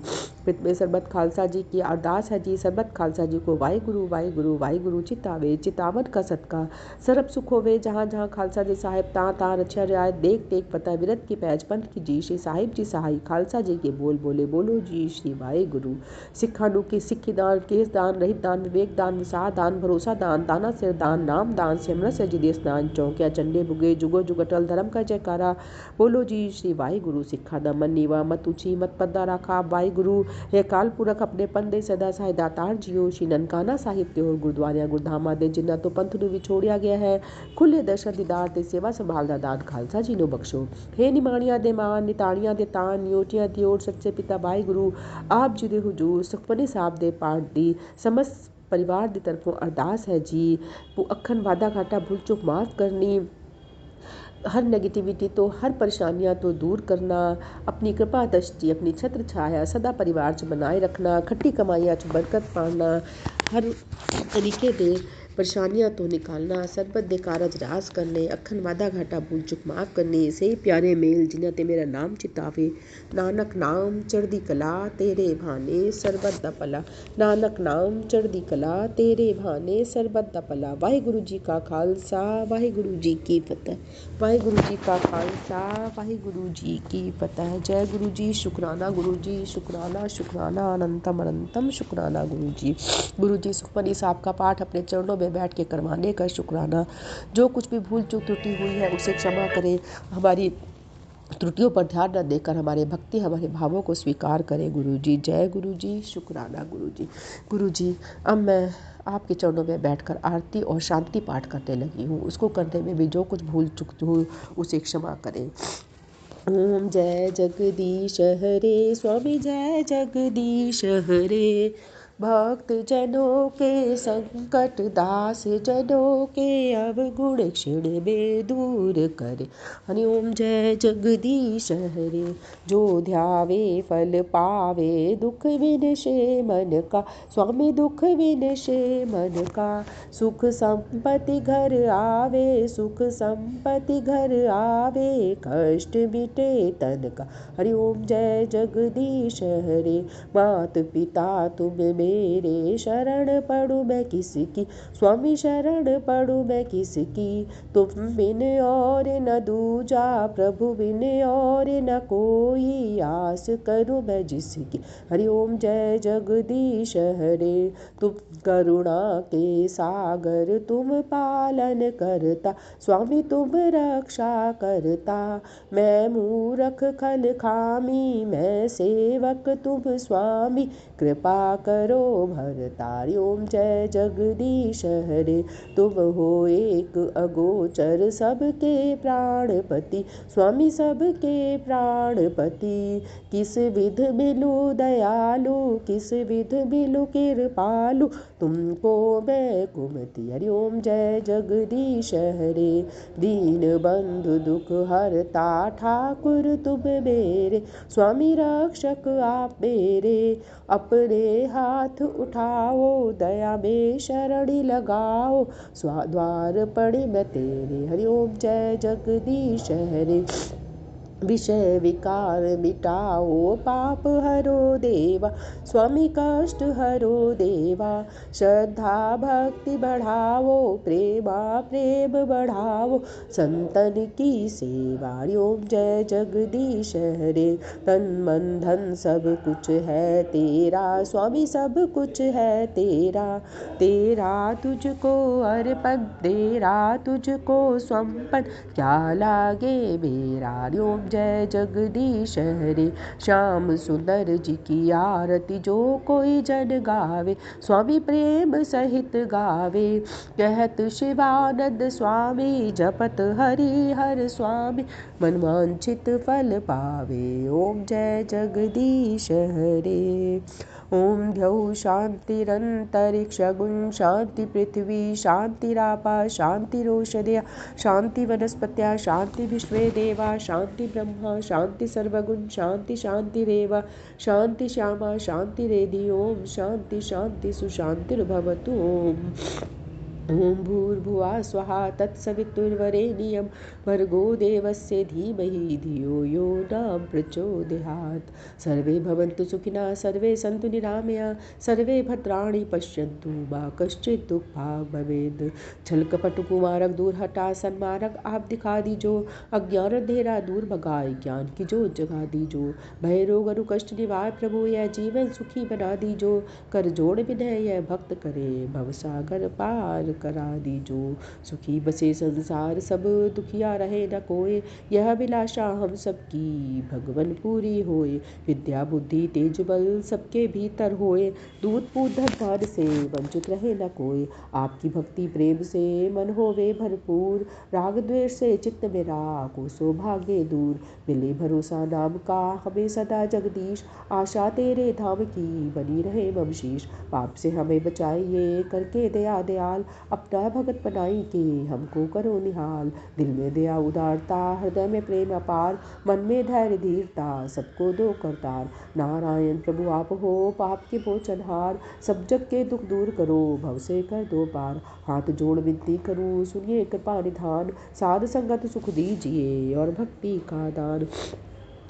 में सरबत खालसा जी की अरदास है जी, सरबत खालसा जी को वाहिगुरु वाहिगुरु वाहिगुरु चितावे। चितावन का सदका सरब सुख होवे, जहाँ जहाँ खालसा जी साहिब ता ता रक्षा रियायत। देख टेक पता विरत की पैज पंथ की जी, श्री साहिब जी सहाय खालसा जी के बोल बोले बोलो जी श्री वाहिगुरु। सिੱਖਾਂ ਨੂੰ ਕੀ ਸਿੱਖੀ ਦਾਨ, ਕੇਸ ਦਾਨ, ਰਹਿਤ ਦਾਨ, ਵਿਵੇਕ ਦਾਨ, ਵਿਸਾਰ ਦਾਨ, ਭਰੋਸਾ ਦਾਨ, ਦਾਨਾ ਸਿਰ ਦਾਨ, ਨਾਮ ਦਾਨ, ਸਿਮਰਨ ਸਜ ਦੇ ਸਨਾਨ। ਚੌਂਕਿਆ ਚੰਡੇ ਬੁਗੇ ਜੁਗੋ ਜੁਗ ਅਟਲ ਧਰਮ ਕਾ ਜੈਕਾਰਾ बोलो जी श्री वाहिगुरु। सिੱਖਾਂ ਦਾ ਮਨ ਨੀਵਾ ਮਤ ਉੱਚੀ ਮਤ ਪੱਦਾ ਰਾਖਾ ਵਾਹਿਗੁਰੂ। हे ਅਕਾਲ ਪੁਰਖ ਆਪਣੇ ਪੰਦੇ ਸਦਾ ਸਹਾਇ ਦਾਤਾਰ ਜੀਓ। श्री ਨਨਕਾਣਾ ਸਾਹਿਬ ਤੇ ਹੋਰ ਗੁਰਦੁਆਰਿਆਂ ਗੁਰਧਾਮਾਂ ਦੇ ਜਿਨ੍ਹਾਂ ਤੋਂ ਪੰਥ ਨੂੰ ਵਿਛੋੜਿਆ ਗਿਆ ਹੈ, ਖੁੱਲੇ ਦਰਸ਼ਨ ਦੀਦਾਰ ਤੇ ਸੇਵਾ ਸੰਭਾਲ ਦਾ ਦਾਨ ਖਾਲਸਾ ਜੀ ਨੂੰ ਬਖਸ਼ੋ। हे ਨਿਮਾਣੀਆਂ ਦੇ ਮਾਨ ਨਿਤਾਣੀਆਂ ਦੇ ਤਾਨ, ਨਿਓਟੀਆਂ ਦੀ ਓਟ ਸੱਚੇ ਪਿਤਾ ਵਾਹਿਗੁਰੂ ਆਪ ਜੀ ਦੇ ਹੁਜੂਰ ਸੁਖਮਨੀ ਸਾਹਿਬ ਦੇ ਪਾਠ ਦੀ ਸਮਸਤ परिवार की तरफों अरदास है जी। अखन वादा घाटा भूल चुक माफ़ करनी, हर नेगेटिविटी तो हर परेशानियां तो दूर करना, अपनी कृपा दृष्टि अपनी छत्र छाया सदा परिवार च बनाए रखना, खट्टी कमाइयां च बरकत पाना, हर तरीके दे परेशानियां तो निकालना, सरबत दे कारज रास करने, अखन वादा घाटा भूल चुक माफ़ करनी। सही प्यारे मेल जिन्हां ते मेरा नाम चितावे, नानक नाम चढ़दी कला तेरे भाने सरबत दा भला। नानक नाम चढ़दी कला तेरे भाने सरबत दा भला। वाहिगुरु जी का खालसा वाहिगुरु जी की फतेह। वाहिगुरु जी का खालसा वाहिगुरु जी की फतेह। जय गुरु जी, शुकराना गुरु जी, शुकराना शुकराना अनंतम अनंतम शुकराना गुरु जी। गुरु जी सुखमनी साहब का पाठ अपने चरणों में बैठ के करवाने का शुकराना। जो कुछ भी भूल चूक त्रुटि हुई है उसे क्षमा करें। हमारी त्रुटियों पर ध्यान न देकर हमारे भक्ति हमारे भावों को स्वीकार करें गुरु जी। जय गुरु जी, शुक्राना गुरु जी। गुरु जी, अब मैं आपके चरणों में बैठकर आरती और शांति पाठ करने लगी हूँ। उसको करने में भी जो कुछ भूल चुक हूँ उसे क्षमा करें। ओम जय जगदीश हरे स्वामी, जय जगदीश हरे। भक्त जनों के संकट, दास जनों के अवगुण क्षण में दूर करे। हरि ओम जय जगदीश हरे। जो ध्यावे फल पावे, दुख विनशे मन का। स्वामी दुख विनशे मन का। सुख संपत्ति घर आवे, सुख संपत्ति घर आवे। कष्ट मिटे तन का। हरि ओम जय जगदीश हरे। मात पिता तुम मेरे, शरण पड़ू मैं किसकी। स्वामी शरण पड़ू मैं किसकी। तुम बिन और न दूजा, प्रभु बिन और न कोई। आस करूँ मैं जिसकी। हरि ओम जय जगदीश हरे। तुम करुणा के सागर, तुम पालन करता। स्वामी तुम रक्षा करता। मैं मूरख खल खामी, मैं सेवक तुम स्वामी। कृपा करो भरता। हरि ओम जय जगदीश हरे। तुम हो एक अगोचर, सबके प्राणपति। स्वामी सबके प्राणपति। किस विध मिलू दयालु, किस विध मिलू कृपालु। तुमको मैं कुमति। हरि ओम जय जगदीश हरे। दीन बंधु दुख हरता, ठाकुर तुम मेरे। स्वामी रक्षक आप मेरे। अपने हाथ उठाओ, दया में शरण लगाओ। द्वार पड़े मैं तेरे। हरि ओम जय जगदीश हरे। विषय विकार मिटाओ, पाप हरो देवा। स्वामी कष्ट हरो देवा। श्रद्धा भक्ति बढ़ाओ, प्रेमा प्रेम बढ़ाओ। संतन की सेवा। हरि ओम जय जगदीश हरे। तन मन धन सब कुछ है तेरा। स्वामी सब कुछ है तेरा। तेरा तुझको अर्पण, तेरा तुझको समर्पण। क्या लागे मेरा। हरि ओम जय जगदीश हरे। श्याम सुंदर जी की आरती जो कोई जन गावे। स्वामी प्रेम सहित गावे। कहत शिवानंद स्वामी, जपत हरि हर स्वामी। मनवांछित फल पावे। ओम जय जगदीश हरे। ओम द्यौः शान्तिरन्तरिक्षगुं शान्ति पृथ्वी शान्तिरापा शान्तिरोषधयः शान्ति वनस्पत्या शान्ति विश्वे देवा शान्ति ब्रह्मा शान्ति सर्वगुण शान्ति शान्तिरेव शान्ति श्यामा शान्तिरेधि। ओम शान्ति शान्ति सुशान्तिर्भवतु। ओम भूर्भुवः स्वः तत्सवितुर्वरेण्यं भर्गो देवस्य धीमहि धियो यो न प्रचोदयात्। सर्वे भवन्तु सुखिनः, सर्वे सन्तु निरामया, सर्वे भद्राणि पश्यन्तु मा कश्चित् दुःखभाग् भवेत्। छल कपट कुमारक दूर हटा, सन्मार्ग आप दिखा दीजो। अज्ञान अंधेरा दूर भगाए, ज्ञान की जोत जगा दीजो। भय रोग अरु कष्ट निवार प्रभु, यह जीवन सुखी बना दीजो। कर जोड़ विनय यह भक्त करे, भवसागर पार करा दीजो। सुखी बसे संसार सब, दुखिया रहे न कोय। यह अभिलाषा हम सबकी भगवन पूरी होए। विद्या बुद्धि तेज बल सबके भीतर होए। दूध पूत धन धान से वंचित रहे न कोय। आपकी भक्ति प्रेम से मन होवे भरपूर। राग द्वेष से चित्त मेरा को सौभाग्य दूर। मिले भरोसा नाम का हमें सदा जगदीश। आशा तेरे धाम की बनी रहे मम शीश। पाप से हमें बचाइए करके दया दयाल। अपना भगत बनाई के हमको करो निहाल। दिल में दया उदारता, हृदय में प्रेम अपार। मन में धैर्य धीरता, सबको दो करतार। नारायण प्रभु आप हो, पाप के मोचनहार। सब जग के दुख दूर करो, भव से कर दो पार। हाथ जोड़ विनती करूं, सुनिए कृपा निधान। साध संगत सुख दीजिए और भक्ति का दान।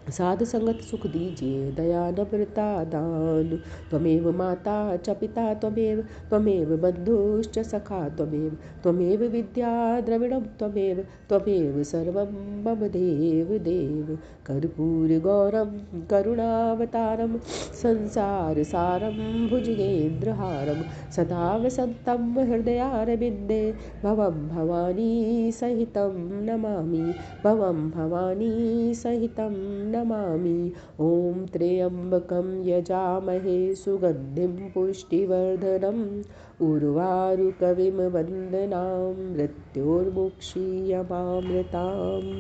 साध संगत सुख दीजिए, दया नम्रता दान। त्वमेव माता च पिता त्वमेव, त्वमेव बन्धुश्च सखा त्वमेव, त्वमेव विद्या द्रविणं त्वमेव, त्वमेव सर्वं मम देव देव। कर्पूरगौरं करुणावतारं संसारसारं भुजगेन्द्रहारं सदा वसन्तं हृदयारविन्दे भवं भवानी सहितं नमामि, भवं भवानी सहितं नमामि। ॐ त्र्यम्बकं यजामहे सुगन्धिं पुष्टिवर्धनम् उर्वारुकविं वन्दनां मृत्योर्मुक्षीयमामृताम्।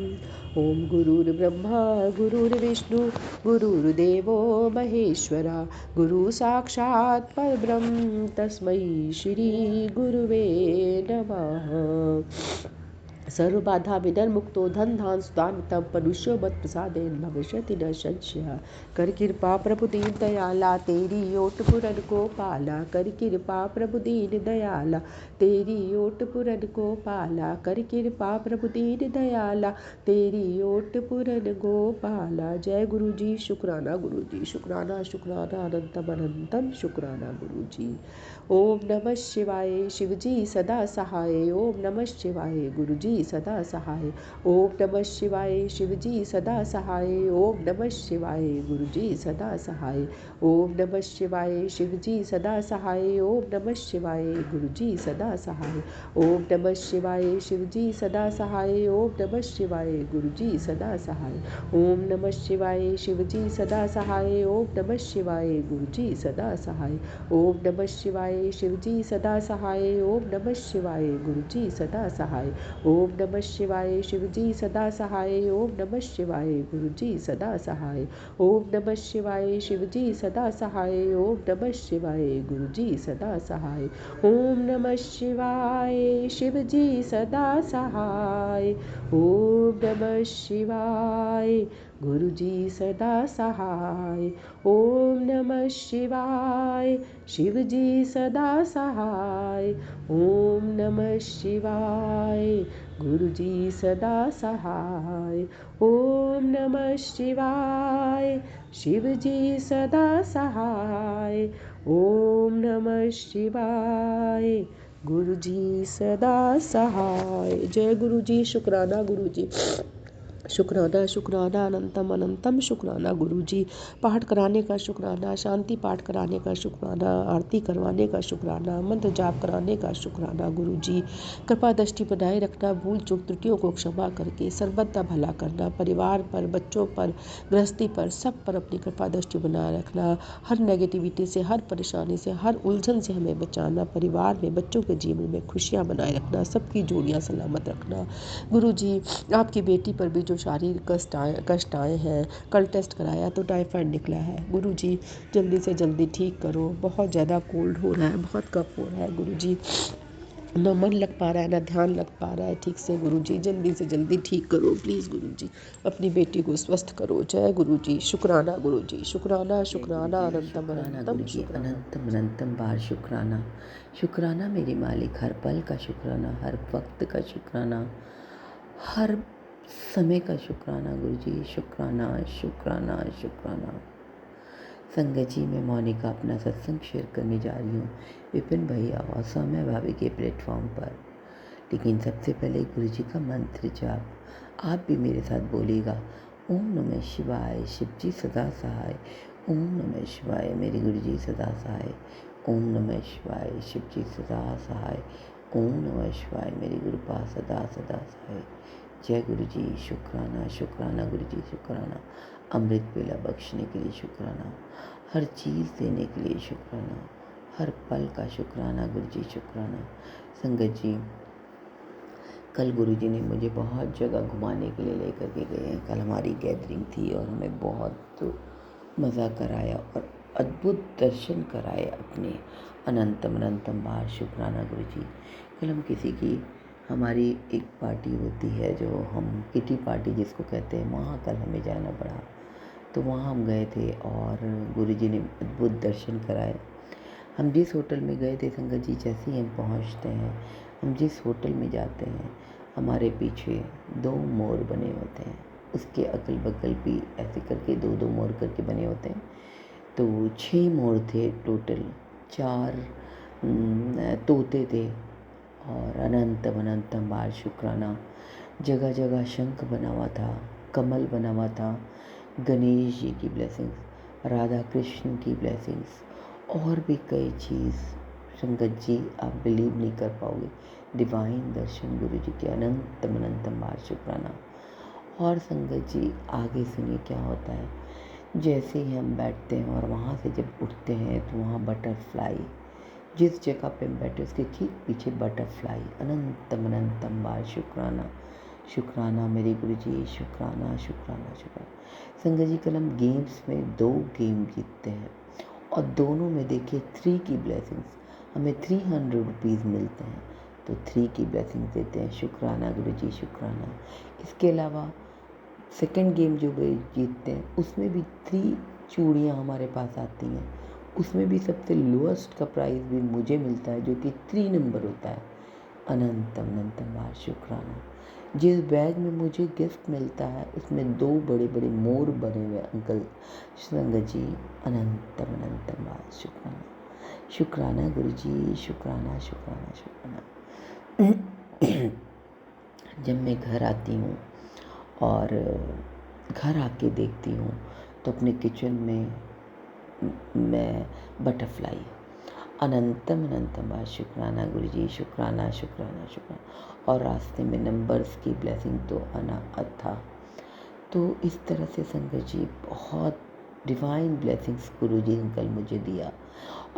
ॐ गुरुर्ब्रह्मा गुरुर्विष्णु गुरुर्देवो महेश्वरा, गुरु साक्षात् परब्रह्म तस्मै श्री गुरुवे नमः। सर्वबाधा विनर्मुक्तो धन धान सुदान्वितं पनुष्यो मत प्रसादेन भविष्यति न संशयः। कर कृपा प्रभु दीन दयाला, तेरी ओट पुरन को पाला। कर कृपा प्रभु दीन दयाला, तेरी ओट पुरन को पाला। कर कृपा प्रभु दीन दयाला, तेरी ओट पुरन को पाला। जय गुरु जी, शुक्राना गुरु जी, शुक्राना शुक्राना अनंतम अनंतम शुक्राना गुरु जी। ओम नमः शिवाय, शिवजी सदा सहाय। ओम नमः शिवाय, गुरु जी सदा सहाय। ओम नमः शिवाय, शिवजी सदा सहाय। ओम नमः शिवाय, गुरु जी सदा सहाय। ओम नमः शिवाय, शिवजी सदा सहाय। ओम नमः शिवाय, गुरु जी सदा सहाय। ओम नमः शिवाय, शिवजी सदा सहाय। ओम नमः शिवाय, गुरु जी सदा सहाय। ओम नमः शिवाय, शिवजी सदा सहाय। ओम नमः शिवाय, गुरु जी सदा सहाय। ओम नमः शिवाय, शिवजी सदा सहाय। ओम नमः शिवाय, गुरु जी सदा सहाय। ओम नमः शिवाय, शिवजी सदा सहाय। ओम नमः शिवाय, गुरु जी सदा सहाय। ओम नमः शिवाय, शिवजी सदा सहाय। ओम नमः शिवाय, गुरु जी सदा सहाय। ओम नमः शिवाय, शिवजी सदा सहाय। ओम नमः शिवाय, गुरु जी सदा सहाय। ओम नमः शिवाय, शिवजी सदा सहाय। ओम नमः शिवाय, गुरु जी सदा सहाय। ओम नमः शिवाय, शिवजी सदा सहाय। ओम नमः शिवाय, गुरु जी सदा सहाय। जय गुरु जी, शुक्राना गुरु जी, शुक्राना शुक्राना अनंतम अनंतम शुक्राना गुरु जी। पाठ कराने का शुक्राना, शांति पाठ कराने का शुक्राना, आरती करवाने का शुक्राना, मंत्र जाप कराने का शुक्राना गुरु जी। कृपा दृष्टि बनाए रखना, भूल चूक त्रुटियों को क्षमा करके सर्वदा भला करना। परिवार पर, बच्चों पर, गृहस्थी पर, सब पर अपनी कृपा दृष्टि बनाए रखना। हर नेगेटिविटी से, हर परेशानी से, हर उलझन से हमें बचाना। परिवार में, बच्चों के जीवन में खुशियाँ बनाए रखना, सबकी जोड़ियाँ सलामत रखना गुरु जी। आपकी बेटी पर भी जो शारीरिक कष्ट आए हैं, कल टेस्ट कराया तो टाइफाइड निकला है गुरु जी, जल्दी से जल्दी ठीक करो। बहुत ज़्यादा कोल्ड हो रहा है, बहुत कफ हो रहा है गुरु जी, न मन लग पा रहा है, न ध्यान लग पा रहा है ठीक से गुरु जी, जल्दी से जल्दी ठीक करो प्लीज़ गुरु जी, अपनी बेटी को स्वस्थ करो। जय गुरु जी, शुक्राना गुरु जी, शुक्राना शुक्राना अनंतम अनंतम शुक्राना। अनंतम अनंतम बार शुक्राना। शुक्राना मेरे मालिक, हर पल का शुक्राना, हर वक्त का शुक्राना, हर समय का शुक्राना गुरु जी। शुक्राना शुक्राना शुक्राना। संगत जी, मैं मोनिका अपना सत्संग शेयर करने जा रही हूँ विपिन भैया और सौम्या भाभी के प्लेटफॉर्म पर। लेकिन सबसे पहले गुरु जी का मंत्र जाप आप भी मेरे साथ बोलिएगा। ओम नमः शिवाय, शिव जी सदा सहाय। ओम नमः शिवाय, मेरे गुरु जी सदा सहाय। ओम नमः शिवाय, शिव जी सदा सहाय। ओम नमः शिवाय, मेरे गुरु पास सदा सदा सहाय। जय गुरु जी, शुक्राना शुक्राना गुरु जी, शुक्राना। अमृत वेला बख्शने के लिए शुक्राना, हर चीज़ देने के लिए शुक्राना, हर पल का शुक्राना गुरु जी, शुक्राना। संगत जी, कल गुरु जी ने मुझे बहुत जगह घुमाने के लिए लेकर के गए हैं। कल हमारी गैदरिंग थी और हमें बहुत मज़ा कराया और अद्भुत दर्शन कराए अपने। अनंतम अनंतम बार शुक्राना गुरु जी। कल हम किसी की, हमारी एक पार्टी होती है जो हम किटी पार्टी जिसको कहते हैं, वहाँ कल हमें जाना पड़ा। तो वहाँ हम गए थे और गुरु जी ने अद्भुत दर्शन कराए। हम जिस होटल में गए थे संगत जी, जैसे ही हम पहुँचते हैं, हम जिस होटल में जाते हैं, हमारे पीछे 2 मोर बने होते हैं। उसके अगल बगल भी ऐसे करके 2-2 मोर करके बने होते हैं। तो 6 मोर थे टोटल, 4 तोते थे और अनंतम अनंतम बार शुक्राना। जगह जगह शंख बना हुआ था, कमल बना हुआ था, गणेश जी की ब्लेसिंग्स, राधा कृष्ण की ब्लेसिंग्स और भी कई चीज़। संगत जी आप बिलीव नहीं कर पाओगे, डिवाइन दर्शन गुरु जी के अनंतम अनंतम बार शुक्राना। और संगत जी आगे सुनिए क्या होता है। जैसे ही हम बैठते हैं और वहाँ से जब उठते हैं तो वहाँ बटरफ्लाई, जिस जगह पे हम बैठे उसके ठीक पीछे बटरफ्लाई, अनंतम अनंतम बार शुक्राना। शुक्राना मेरे गुरु जी, शुक्राना शुक्राना शुक्राना। संगत जी कल हम गेम्स में 2 गेम जीतते हैं और दोनों में देखिए 3 की ब्लेसिंग्स, हमें 300 रुपीज़ मिलते हैं, तो 3 की ब्लेसिंग्स देते हैं। शुक्राना गुरु जी, शुक्राना। इसके अलावा सेकंड गेम जो वे जीतते हैं उसमें भी 3 चूड़ियाँ हमारे पास आती हैं, उसमें भी सबसे लोएस्ट का प्राइस भी मुझे मिलता है जो कि 3 नंबर होता है। अनंतम अनंतम बार शुक्राना। जिस बैग में मुझे गिफ्ट मिलता है उसमें 2 बड़े बड़े मोर बने हुए अंकल संगत जी, अनंतम अनंतम बार शुक्राना। शुक्राना गुरु जी, शुक्राना शुक्राना शुक्राना। जब मैं घर आती हूँ और घर आके देखती हूँ तो अपने किचन में मैं बटरफ्लाई, अनंतम अनंतम बार शुक्राना गुरु जी, शुक्राना शुक्राना शुक्राना। और रास्ते में नंबर्स की ब्लेसिंग तो अनाहत था। तो इस तरह से संगत जी बहुत डिवाइन ब्लेसिंग्स गुरु जी ने कल मुझे दिया।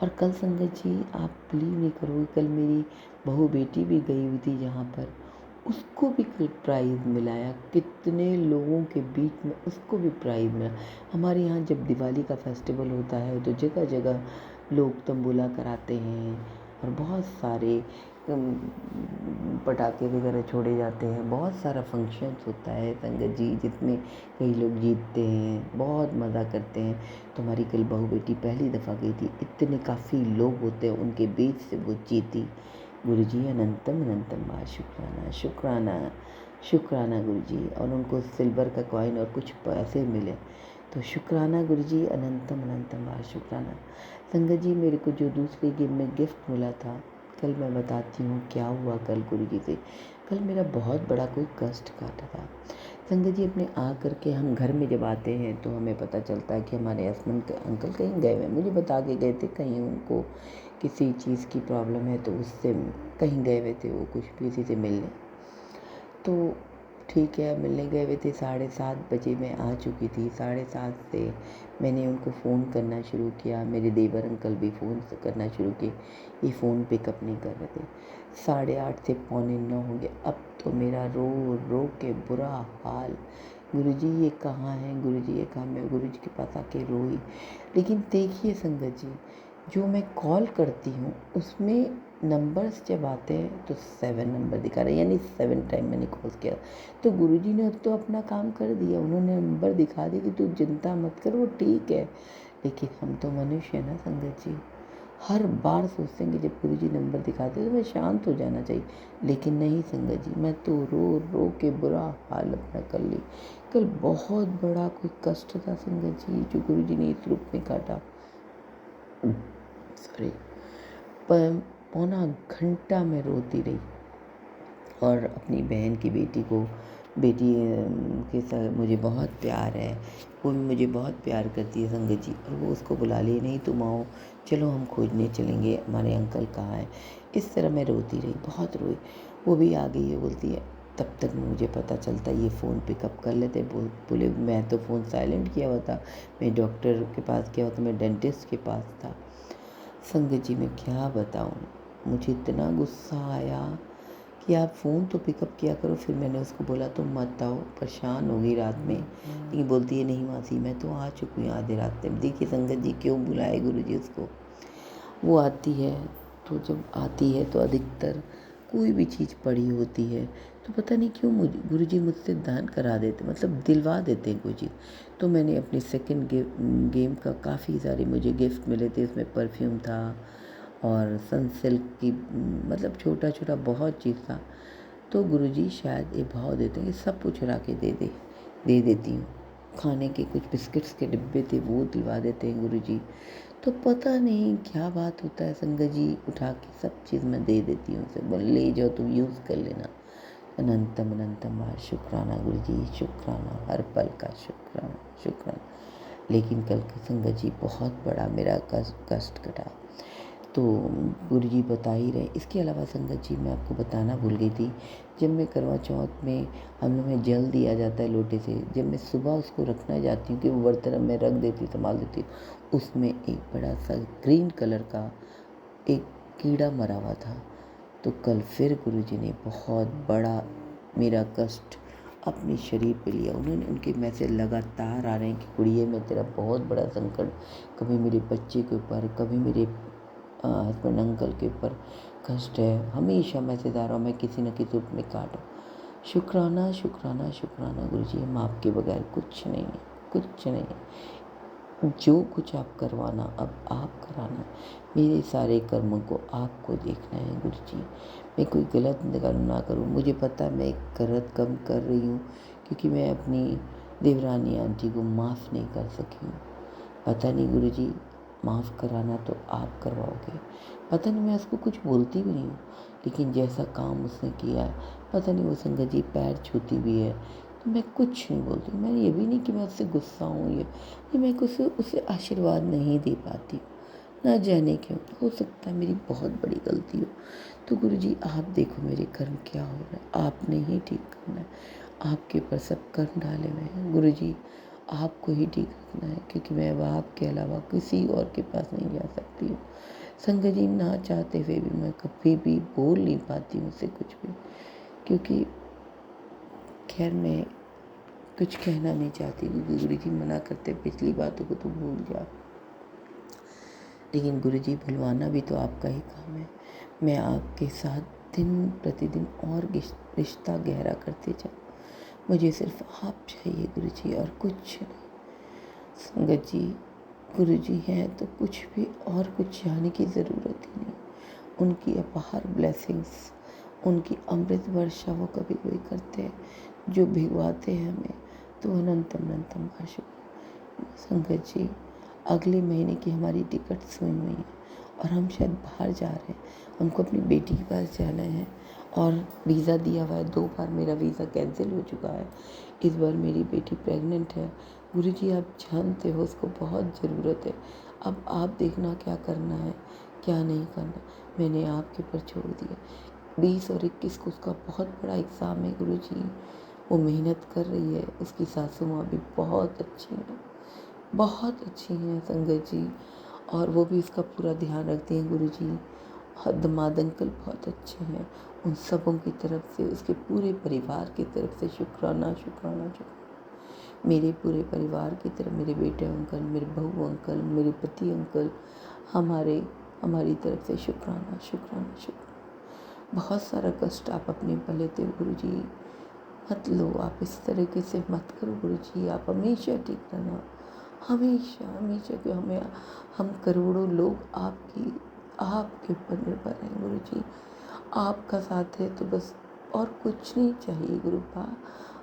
और कल संगत जी आप बिलीव नहीं करोगे, कल मेरी बहू बेटी भी गई हुई थी जहाँ पर, उसको भी कल प्राइज़ मिलाया। कितने लोगों के बीच में उसको भी प्राइज़ मिला। हमारे यहाँ जब दिवाली का फेस्टिवल होता है तो जगह जगह लोग तंबूला कराते हैं और बहुत सारे पटाखे वगैरह छोड़े जाते हैं, बहुत सारा फंक्शंस होता है संगत जी जिसमें कई लोग जीतते हैं, बहुत मज़ा करते हैं। तो हमारी कल बहू बेटी पहली दफ़ा गई थी, इतने काफ़ी लोग होते हैं उनके बीच से वो जीती। गुरु जी अनंतम अनंतम बार शुक्राना शुक्राना शुक्राना गुरु जी। और उनको सिल्वर का कॉइन और कुछ पैसे मिले, तो शुक्राना गुरु जी, अनंतम अनंतम बार शुक्राना। संगत जी मेरे को जो दूसरे गेम में गिफ्ट मिला था, कल मैं बताती हूँ क्या हुआ कल गुरु जी से। कल मेरा बहुत बड़ा कोई कष्ट काटा था संगत जी। अपने आ करके हम घर में जब आते हैं तो हमें पता चलता है कि हमारे हस्बैंड के अंकल कहीं गए हुए, मुझे बता के गए थे कहीं उनको किसी चीज़ की प्रॉब्लम है तो उससे कहीं गए हुए थे, वो कुछ किसी से मिलने। तो ठीक है मिलने गए हुए थे, 7:30 बजे मैं आ चुकी थी। 7:30 से मैंने उनको फ़ोन करना शुरू किया, मेरे देवर अंकल भी फ़ोन करना शुरू किए, ये फ़ोन पिकअप नहीं कर रहे थे। 8:30 से 8:45 हो गया। अब तो मेरा रो रो के बुरा हाल, गुरुजी ये कहाँ हैं, गुरुजी ये कहाँ। मैं गुरुजी के पास आके रोई। लेकिन देखिए संगत जी, जो मैं कॉल करती हूँ उसमें नंबर्स जब आते हैं तो 7 नंबर दिखा रहे हैं, यानी 7 टाइम मैंने कॉल किया। तो गुरुजी ने तो अपना काम कर दिया, उन्होंने नंबर दिखा दी कि तू चिंता मत कर, वो ठीक है। लेकिन हम तो मनुष्य हैं ना संगत जी, हर बार सोचते हैं कि जब गुरुजी नंबर दिखाते तो मैं शांत हो जाना चाहिए, लेकिन नहीं संगत जी, मैं तो रो रो के बुरा हाल अपना कर ली। कल बहुत बड़ा कोई कष्ट था संगत जी जो गुरुजी ने इस रूप में काटा। सॉरी, पौना घंटा मैं रोती रही। और अपनी बहन की बेटी के साथ मुझे बहुत प्यार है, वो भी मुझे बहुत प्यार करती है संगत जी। और वो उसको बुला लिए, नहीं तुम आओ, चलो हम खोजने चलेंगे हमारे अंकल कहाँ हैं। इस तरह मैं रोती रही, बहुत रोई। वो भी आ गई है, बोलती है तब तक मुझे पता चलता ये फ़ोन पिकअप कर लेते। बोले मैं तो फ़ोन साइलेंट किया हुआ था, मैं डॉक्टर के पास गया हुआ था, मैं डेंटिस्ट के पास था। संगत जी मैं क्या बताऊँ, मुझे इतना गुस्सा आया कि आप फ़ोन तो पिकअप किया करो। फिर मैंने उसको बोला तुम मत आओ, परेशान होगी रात में। लेकिन बोलती है नहीं मासी मैं तो आ चुकी हूँ आधे रास्ते में। देखिए संगत जी क्यों बुलाए गुरुजी उसको। वो आती है तो जब आती है तो अधिकतर कोई भी चीज़ पड़ी होती है तो पता नहीं क्यों गुरुजी मुझसे दान करा देते, मतलब दिलवा देते हैं कोई चीज़। तो मैंने अपनी सेकंड गेम का काफ़ी सारे मुझे गिफ्ट मिले थे, उसमें परफ्यूम था और सनसिल्क की, मतलब छोटा छोटा बहुत चीज़ था। तो गुरुजी शायद ये भाव देते हैं कि सब कुछ चुरा के दे दे, दे देती हूँ। खाने के कुछ बिस्किट्स के डिब्बे थे वो दिलवा देते हैं गुरुजी। तो पता नहीं क्या बात होता है, संगत जी उठा के सब चीज़ मैं दे देती हूँ उसे, बोल ले जाओ तुम यूज़ कर लेना। अनंतम अनंतम बार शुक्राना गुरुजी, शुक्राना, हर पल का शुक्राना शुक्राना। लेकिन कल के संगत जी बहुत बड़ा मेरा कष्ट कटा, तो गुरुजी बता ही रहे। इसके अलावा संगत जी मैं आपको बताना भूल गई थी, जब मैं करवा चौथ में हम लोग में जल दिया जाता है लोटे से, जब मैं सुबह उसको रखना जाती हूँ कि वो बर्तन में रख देती संभाल देती हूँ, उसमें एक बड़ा सा ग्रीन कलर का एक कीड़ा मरा हुआ था। तो कल फिर गुरुजी ने बहुत बड़ा मेरा कष्ट अपने शरीर पे लिया। उन्होंने उनके मैसेज लगातार आ रहे हैं कि कुड़िए में तेरा बहुत बड़ा संकट, कभी मेरे बच्चे के ऊपर, कभी मेरे हस्बैंड अंकल के ऊपर कष्ट है। हमेशा मैसेज आ रहा हूँ, मैं किसी न किसी रूप में काट। शुक्राना शुक्राना शुक्राना गुरुजी, हम आपके बगैर कुछ नहीं है, कुछ नहीं है। जो कुछ आप करवाना अब आप कराना, मेरे सारे कर्मों को आपको देखना है गुरुजी। मैं कोई गलत ना करूँ, मुझे पता है मैं गलत कम कर रही हूँ, क्योंकि मैं अपनी देवरानी आंटी को माफ़ नहीं कर सकी हूँ। पता नहीं गुरुजी, माफ़ कराना तो आप करवाओगे। पता नहीं, मैं उसको कुछ बोलती भी नहीं हूँ, लेकिन जैसा काम उसने किया है, पता नहीं वो संगत जी पैर छूती भी है तो मैं कुछ नहीं बोलती। मैं ये भी नहीं कि मैं उससे गुस्सा हूँ, ये मैं कुछ उसे आशीर्वाद नहीं दे पाती हूँ, ना जाने क्यों। हो सकता है मेरी बहुत बड़ी गलती हो। तो गुरुजी आप देखो मेरे कर्म क्या हो रहा है, आपने ही ठीक करना है। आपके ऊपर सब कर्म डाले हुए हैं गुरुजी, आपको ही ठीक रखना है, क्योंकि मैं अब आपके अलावा किसी और के पास नहीं जा सकती हूँ। संगत जी ना चाहते हुए भी मैं कभी भी बोल नहीं पाती हूँ उससे कुछ भी, क्योंकि खैर मैं कुछ कहना नहीं चाहती, क्योंकि गुरुजी मना करते पिछली बातों को तो भूल जाओ। लेकिन गुरुजी भुलवाना भी तो आपका ही काम है। मैं आपके साथ दिन प्रतिदिन और रिश्ता गहरा करते जाऊँ। मुझे सिर्फ आप चाहिए गुरुजी, और कुछ नहीं। संगत जी, गुरुजी हैं तो कुछ भी और कुछ चाहने की ज़रूरत ही नहीं। उनकी अपार ब्लेसिंग्स, उनकी अमृत वर्षा वो कभी कोई करते हैं जो भिगवाते हैं हमें, तो अनंतम अनंतम शुक्र। संगत जी, अगले महीने की हमारी टिकट्स हुई हुई हैं और हम शायद बाहर जा रहे हैं। हमको अपनी बेटी के पास जाना है और वीज़ा दिया हुआ है। 2 बार मेरा वीज़ा कैंसिल हो चुका है, इस बार मेरी बेटी प्रेग्नेंट है। गुरुजी आप जानते हो उसको बहुत ज़रूरत है। अब आप देखना क्या करना है क्या नहीं करना, मैंने आपके ऊपर छोड़ दिया। 20 और 21 को उसका बहुत बड़ा एग्ज़ाम है गुरुजी, वो मेहनत कर रही है। उसकी सासू माँ भी बहुत अच्छी हैं, बहुत अच्छी हैं संगत जी, और वो भी उसका पूरा ध्यान रखती हैं गुरुजी। दामाद अंकल बहुत अच्छे हैं। उन सबों की तरफ से, उसके पूरे परिवार की तरफ से शुक्राना शुक्राना शुक्राना। मेरे पूरे परिवार की तरफ, मेरे बेटे अंकल, मेरे बहू अंकल, मेरे पति अंकल, हमारी तरफ से शुक्राना शुक्राना शुक्राना। बहुत सारा कष्ट आप अपने पर लेते हो गुरुजी, मत लो, आप इस तरीके से मत करो गुरुजी। आप हमेशा ठीक रहना, हमेशा हमेशा, क्यों हम करोड़ों लोग आपके ऊपर निर्भर हैं गुरुजी। आपका साथ है तो बस, और कुछ नहीं चाहिए गुरुपा।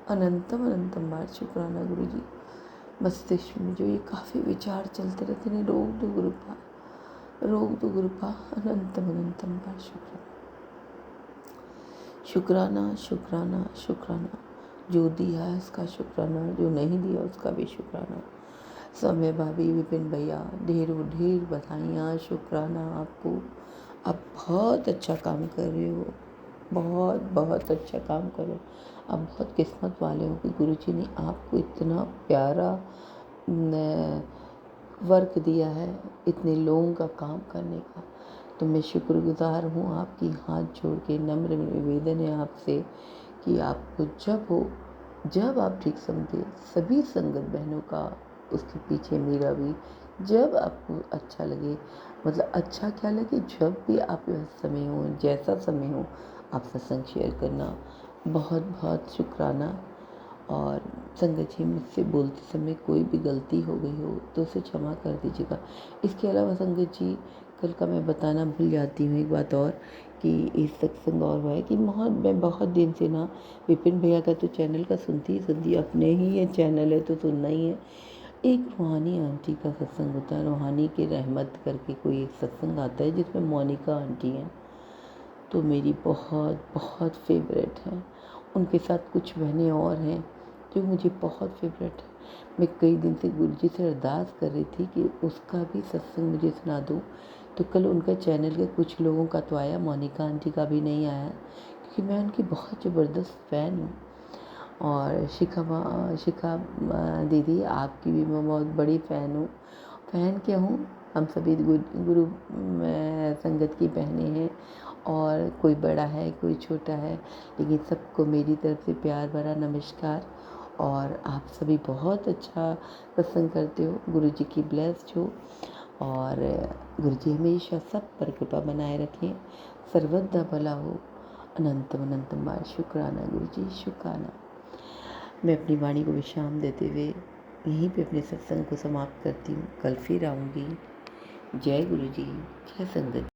अनंतम अनंतम बार शुक्राना गुरुजी। मस्तिष्क में जो ये काफ़ी विचार चलते रहते हैं, रोक दो गुरुपा, रोक दो गुरुपा। अनंतम अनंतम बार शुक्राना शुक्राना शुक्राना शुक्राना। जो दिया है उसका शुक्राना, जो नहीं दिया उसका भी शुक्राना। समय भाभी, विपिन भैया, ढेरों ढेर बधाइयाँ, शुक्राना आपको। आप बहुत अच्छा काम कर रहे हो, बहुत बहुत अच्छा काम करो। आप बहुत किस्मत वाले हो कि गुरुजी ने आपको इतना प्यारा वर्क दिया है, इतने लोगों का काम करने का। तो मैं शुक्रगुजार हूँ आपकी, हाथ जोड़ के नम्र निवेदन है आपसे कि आपको जब आप ठीक समझे, सभी संगत बहनों का उसके पीछे मेरा भी, जब आपको अच्छा लगे, मतलब अच्छा क्या लगे, जब भी आप समय हो, जैसा समय हो, आप सत्संग शेयर करना। बहुत बहुत शुक्राना। और संगत जी, मुझसे बोलते समय कोई भी गलती हो गई हो तो उसे क्षमा कर दीजिएगा। इसके अलावा संगत जी, कल का मैं बताना भूल जाती हूँ एक बात और, कि इस सत्संग और हुआ है कि मैं बहुत दिन से ना विपिन भैया का तो चैनल का सुनती अपने ही ये चैनल है तो सुनना ही है। एक रूहानी आंटी का सत्संग होता है, रूहानी के रहमत करके कोई एक सत्संग आता है जिसमें मोनिका आंटी हैं, तो मेरी बहुत बहुत फेवरेट हैं। उनके साथ कुछ बहनें और हैं जो मुझे बहुत फेवरेट है। मैं कई दिन से गुरु जी से अरदास कर रही थी कि उसका भी सत्संग मुझे सुना दो, तो कल उनका चैनल के कुछ लोगों का तो आया, मोनिका आंटी का भी नहीं आया, क्योंकि मैं उनकी बहुत ज़बरदस्त फ़ैन हूँ। और शिखा दीदी, आपकी भी मैं बहुत बड़ी फ़ैन हूँ। फ़ैन क्या हूँ, हम सभी गुरु संगत की बहनें हैं, और कोई बड़ा है कोई छोटा है, लेकिन सबको मेरी तरफ से प्यार भरा नमस्कार। और आप सभी बहुत अच्छा सत्संग करते हो, गुरु जी की ब्लेस्ड हो, और गुरु जी हमेशा सब पर कृपा बनाए रखें, सर्वदा भला हो। अनंतम अनंतम बार शुक्राना गुरु जी, शुक्राना। मैं अपनी वाणी को विश्राम देते हुए यहीं पे अपने सत्संग को समाप्त करती हूँ। कल फिर आऊँगी। जय गुरु जी, जय संगत।